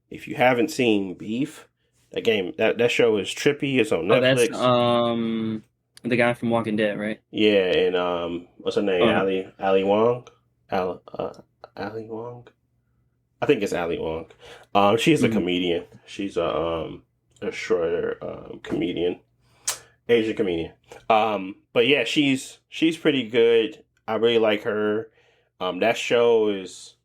If you haven't seen Beef, that show is trippy. It's on Oh, that's Netflix. the guy from Walking Dead, right? Yeah, and what's her name? Okay. Ali Wong. Ali Wong. I think it's Ali Wong. She's a Mhm. comedian. She's a shorter comedian, Asian comedian. But yeah, she's pretty good. I really like her. That show is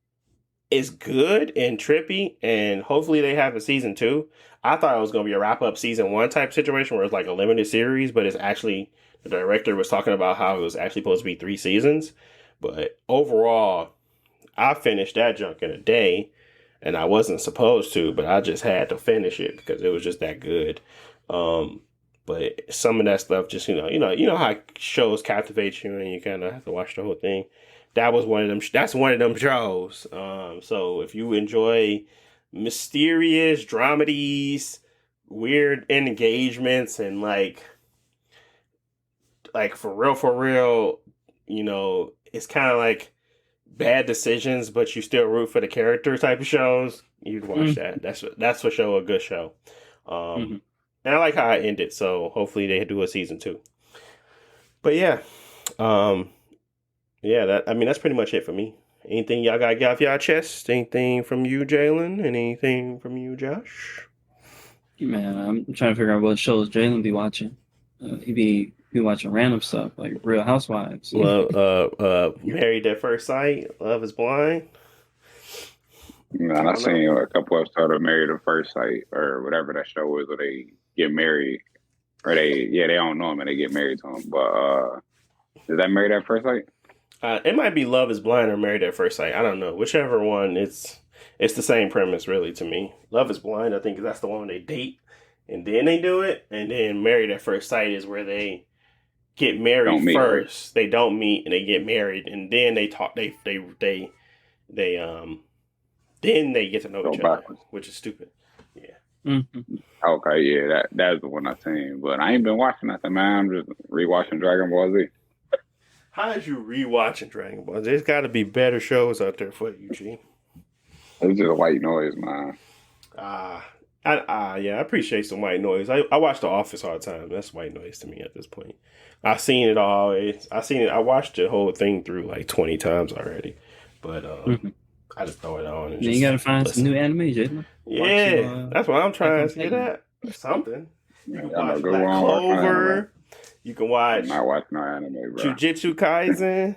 good and trippy, and hopefully they have a season two. I thought it was gonna be a wrap up season one type situation where it's like a limited series, but it's actually the director was talking about how it was actually supposed to be 3 seasons. But overall, I finished that junk in a day, and I wasn't supposed to, but I just had to finish it because it was just that good. Um, but some of that stuff, just you know how shows captivate you, and you kind of have to watch the whole thing. That was one of them. That's one of them shows. So if you enjoy mysterious dramedies, weird engagements, and like for real, it's kind of like bad decisions, but you still root for the character type of shows, you'd watch Mm. that. That's for sure a good show. Um, Mhm. and I like how it ended, so hopefully they do a season two. But yeah, um, yeah, that I mean that's pretty much it for me. Anything y'all got off y'all chest? Anything from you, Jalen? Anything from you, Josh? Man, I'm trying to figure out what shows Jalen be watching. He be watching random stuff like Real Housewives. Love, Married at First Sight. Love is Blind. I Man, I don't know. seen a couple episodes of Married at First Sight or whatever that show is where they get married or they don't know him and they get married to him. But is that Married at First Sight? It might be Love is Blind or Married at First Sight. I don't know. Whichever one, it's the same premise really to me. Love is Blind, I think that's the one they date and then they do it, and then Married at First Sight is where they get married Don't meet, right? first. They don't meet and they get married, and then they talk. They then they get to know Go each other, backwards. which is stupid. Yeah. Mhm. Okay, yeah, that's the one I seen. But I ain't been watching nothing, man. I'm just rewatching Dragon Ball Z. How did you rewatching Dragon Ball? There's got to be better shows out there for you, G. It's just white noise, man. Ah, yeah, I appreciate some white noise. I watch The Office all the time. That's white noise to me at this point. I've seen it all. I seen it. I watched the whole thing through like 20 times already. But Mhm. I just throw it on and Then you just gotta find some listen. new anime, Jalen. Watch some Yeah, that's what I'm Attack trying on to get Titan. at. Something. You Man, can y'all know watch good Black one watching no anime. Clover. You can I'm watch not watching no anime, bro. Jujutsu Kaisen.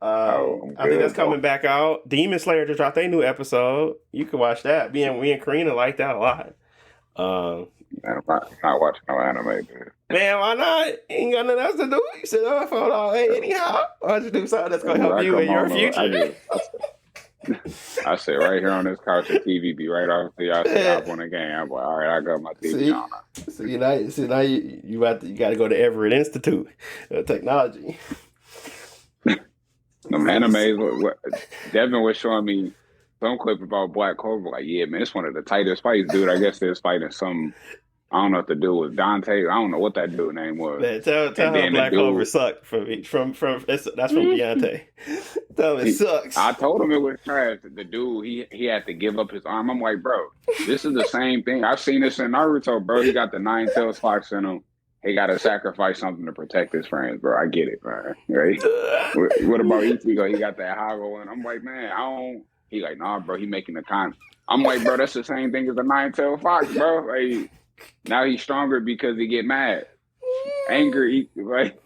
Oh, I'm I think that's good, bro. coming back out. Demon Slayer just dropped a new episode. You can watch that. Me and Karina like that a lot. Um, Man, I'm not watching no anime, dude. Man, why not? Ain't got nothing else to do. You sit on the phone all day anyhow. Why don't you do something that's gonna help I you come in your home, future? I sit right here on this couch. The TV be right off. See, I sit up on the game. I'm like, all right, I got my TV See, on. now you got to go to Everett Institute of Technology. Them animes. What Devin was showing me some clip about Black Clover. Like, yeah, man, it's one of the tightest fights, dude. I guess they're fighting some. I don't know what the dude was Dante. I don't know what that dude name was. Man, tell And her then the Black Clover dude, sucked that's from Deontay. Tell him it sucks. I told him it was trash. The dude, he had to give up his arm. I'm like, bro, this is the same thing. I've seen this in Naruto, bro. He got the nine tails fox in him. He got to sacrifice something to protect his friends, bro. I get it, man. Right? What about Ichigo? He got that Hago, and I'm like, man, I don't. He like, nah, bro. He making the con. I'm like, bro, that's the same thing as the nine tail fox, bro. Like, now he's stronger because he get mad, anger, right?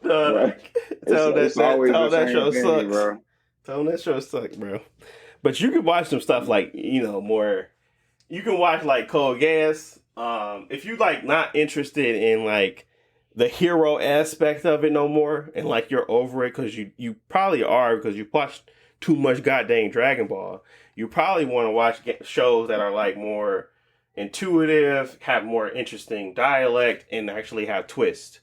Tell him It's always that the show same thing, sucks. bro. Tell him that show sucks, bro. But you can watch some stuff like, more. You can watch like Code Geass. If you like not interested in like the hero aspect of it no more, and like you're over it because you probably are because you watched too much goddamn Dragon Ball. You probably want to watch shows that are like more intuitive, have more interesting dialect, and actually have twists.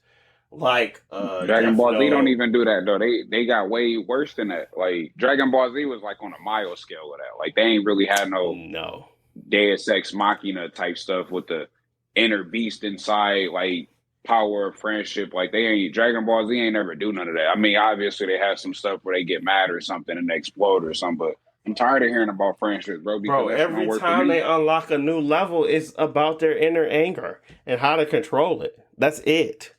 Like Dragon Death Ball Z don't Note. even do that though. They got way worse than that. Like Dragon Ball Z was like on a mile scale of that. Like they ain't really had no No. Deus Ex Machina type stuff with the inner beast inside, like power of friendship. Like they ain't Dragon Ball Z ain't never do none of that. I mean, obviously they have some stuff where they get mad or something and they explode or something, but I'm tired of hearing about friendships, bro, because Bro, that's not every work for time me. they unlock a new level, it's about their inner anger and how to control it. That's it.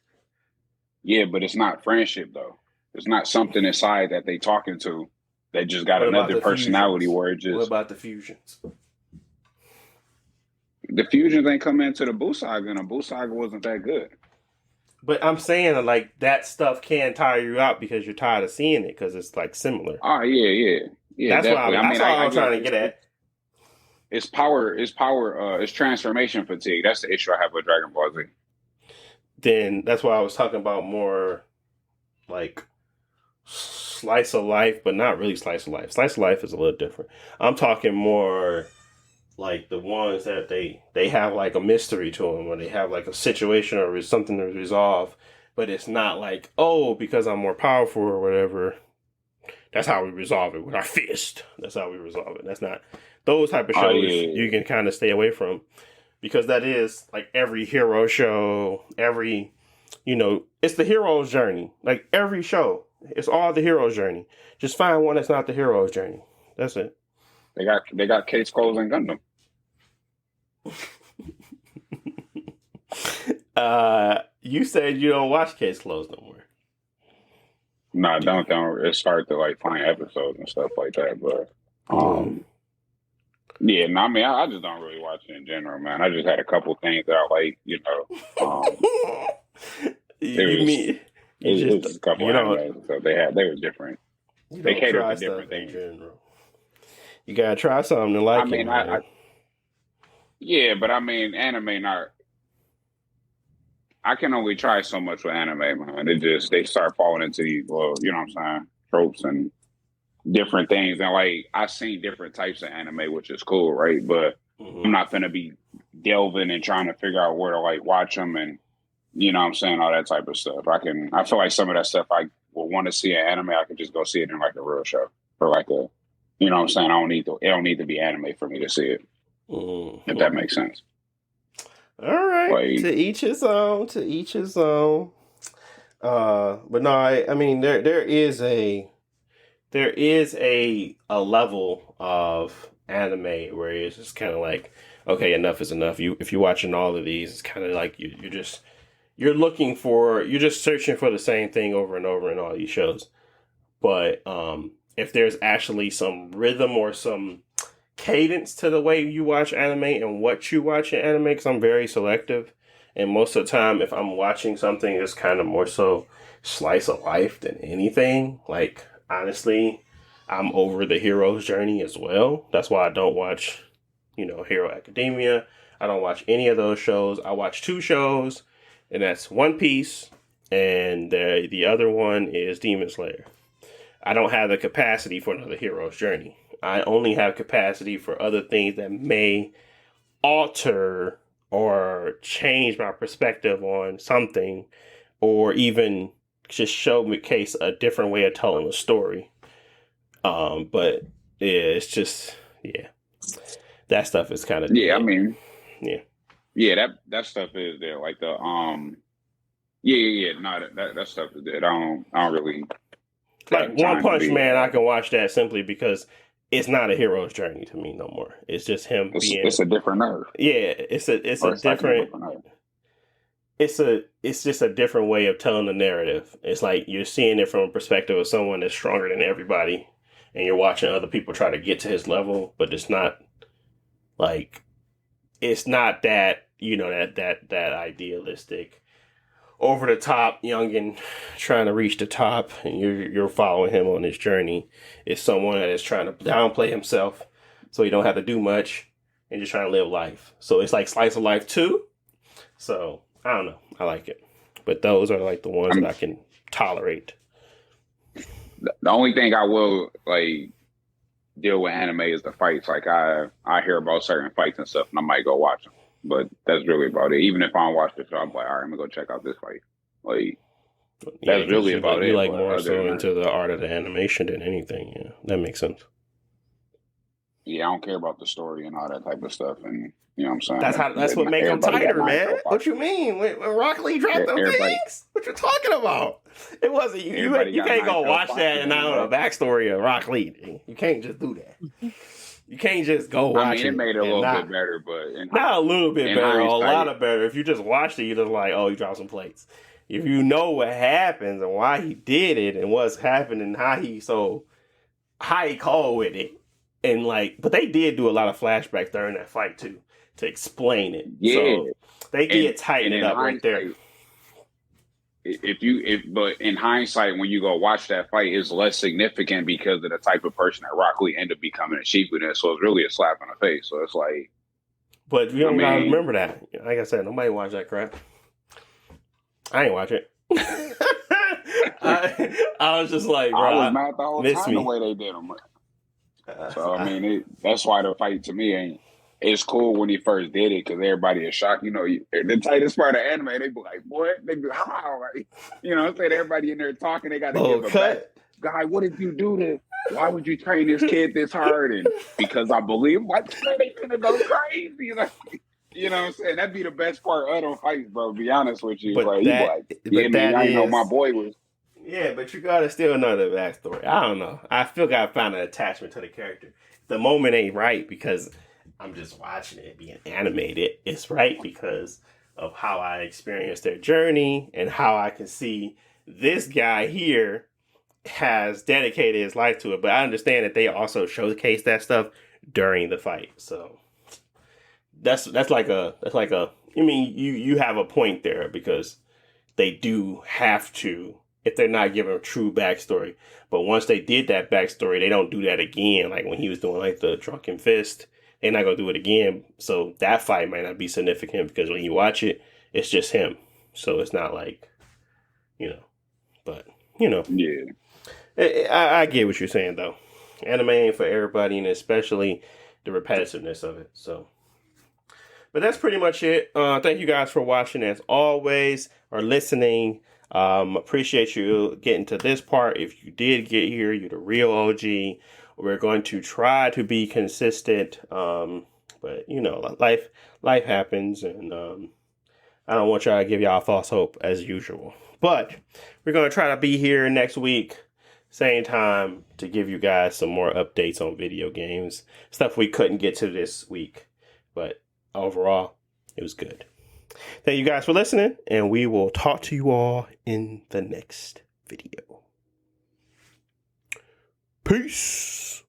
Yeah, but it's not friendship though. It's not something inside that they talking to. They just got What about another the personality fusions? where it What just about the fusions? the fusions ain't come into the Buu Saga, and the Buu Saga wasn't that good. But I'm saying like that stuff can tire you out because you're tired of seeing it because it's like similar. Oh yeah, That's definitely. that's what I was trying to get at. It's power. It's transformation fatigue. That's the issue I have with Dragon Ball Z. Then that's why I was talking about more like slice of life, but not really slice of life. Slice of life is a little different. I'm talking more like the ones that they have like a mystery to them, or they have like a situation or something to resolve, but it's not like, oh, because I'm more powerful or whatever. That's how we resolve it with our fist. That's how we resolve it. That's not those type of Oh shows yeah, you can kind of stay away from because that is like every hero show, it's the hero's journey. Like every show, it's all the hero's journey. Just find one that's not the hero's journey. That's it. they got Case Close and Gundam. You said you don't watch Case Closed no more. No, I don't. It's hard to like find episodes and stuff like that. But yeah, no, I mean, I just don't really watch it in general, man. I just had a couple things that I like, You it was a couple don't animes, so they were different. They catered try to stuff different in things. general. You gotta try something to like I mean, it, man. yeah, but I mean, anime not. I can only try so much with anime, man. They start falling into these, well, you know what I'm saying, tropes and different things. And like I've seen different types of anime, which is cool, right? But I'm not gonna be delving and trying to figure out where to like watch them and you know what I'm saying, all that type of stuff. I feel like some of that stuff I would want to see in anime, I could just go see it in like a real show. Or like a you know what I'm saying? It don't need to be anime for me to see it. If that makes sense. All right. Like, To each his own. To each his own. But no, I mean there is a level of anime where it's just kind of like, okay, enough is enough. If you're watching all of these, it's kind of like you're just searching for the same thing over and over in all these shows. But if there's actually some rhythm or some cadence to the way you watch anime and what you watch in anime, because I'm very selective, and most of the time if I'm watching something, it's kind of more so slice of life than anything. Like honestly, I'm over the hero's journey as well. That's why I don't watch Hero Academia. I don't watch any of those shows. I watch two shows, and that's One Piece and the other one is Demon Slayer. I don't have the capacity for another hero's journey. I only have capacity for other things that may alter or change my perspective on something, or even just show me case a different way of telling a story. But yeah, it's just that stuff is kind of I mean, yeah, that stuff is there. Like the no, that stuff is there. I don't really like One Punch Man. I can watch that simply because it's not a hero's journey to me no more. It's just him being. It's a different nerve. Yeah, it's just a different way of telling the narrative. It's like you're seeing it from a perspective of someone that's stronger than everybody, and you're watching other people try to get to his level, but it's not that that idealistic. over the top youngin trying to reach the top, and you're following him on his journey, is someone that is trying to downplay himself so he don't have to do much and just trying to live life. So it's like slice of life too. So I don't know. I like it. But those are like the ones that I can tolerate. The only thing I will like deal with anime is the fights. Like I hear about certain fights and stuff, and I might go watch them. But that's really about it. Even if I don't watch the show, I'm like, all right, I'm gonna go check out this fight. Like that's really about it. You like more so into the art of the animation than anything. Yeah, that makes sense. Yeah, I don't care about the story and all that type of stuff. And you know what I'm saying? That's what makes them tighter, man. What you mean? When Rock Lee dropped them things? What you talking about? It wasn't you can't go watch that and not know the backstory of Rock Lee. You can't just do that. You can't just go watch it. It made it a little bit better, but not a little bit better, a lot of better. If you just watched it, you're just like, oh, he dropped some plates. If you know what happens and why he did it and what's happening, how he called with it, and like, but they did do a lot of flashbacks during that fight too to explain it. Yeah, so they did tighten it up right there. But in hindsight, when you go watch that fight, it's less significant because of the type of person that Rock Lee ended up becoming a sheep with it. So it's really a slap in the face. So it's like, but you don't gotta remember that. Like I said, nobody watch that crap. I ain't watch it. I was just like, bro, I was mad the whole time the way they did them. So I mean, that's why the fight to me ain't. It's cool when he first did it because everybody is shocked. You know, the tightest part of anime, they be like, "What?" They be how? Like, you know, I'm saying everybody in there talking. They got to give a back. Guy, what did you do to? Why would you train this kid this hard? And because I believe, what they finna go crazy? Like, you know what I'm saying? That'd be the best part of them fights, bro. To be honest with you, but like, I know my boy was. Yeah, but you gotta still know the backstory. I don't know. I feel like I found an attachment to the character. The moment ain't right because I'm just watching it being animated. It's right because of how I experienced their journey and how I can see this guy here has dedicated his life to it. But I understand that they also showcase that stuff during the fight. So that's like a I mean, you have a point there because they do have to if they're not giving a true backstory. But once they did that backstory, they don't do that again. Like when he was doing like the drunken fist, they're not gonna do it again. So that fight might not be significant because when you watch it, it's just him. So it's not like, but yeah. I get what you're saying though. Anime ain't for everybody, and especially the repetitiveness of it. So, but that's pretty much it. Thank you guys for watching as always or listening. Appreciate you getting to this part. If you did get here, you're the real OG. We're going to try to be consistent, but life happens, and I don't want y'all to give y'all false hope as usual. But we're going to try to be here next week, same time, to give you guys some more updates on video games, stuff we couldn't get to this week. But overall, it was good. Thank you guys for listening, and we will talk to you all in the next video. Peace.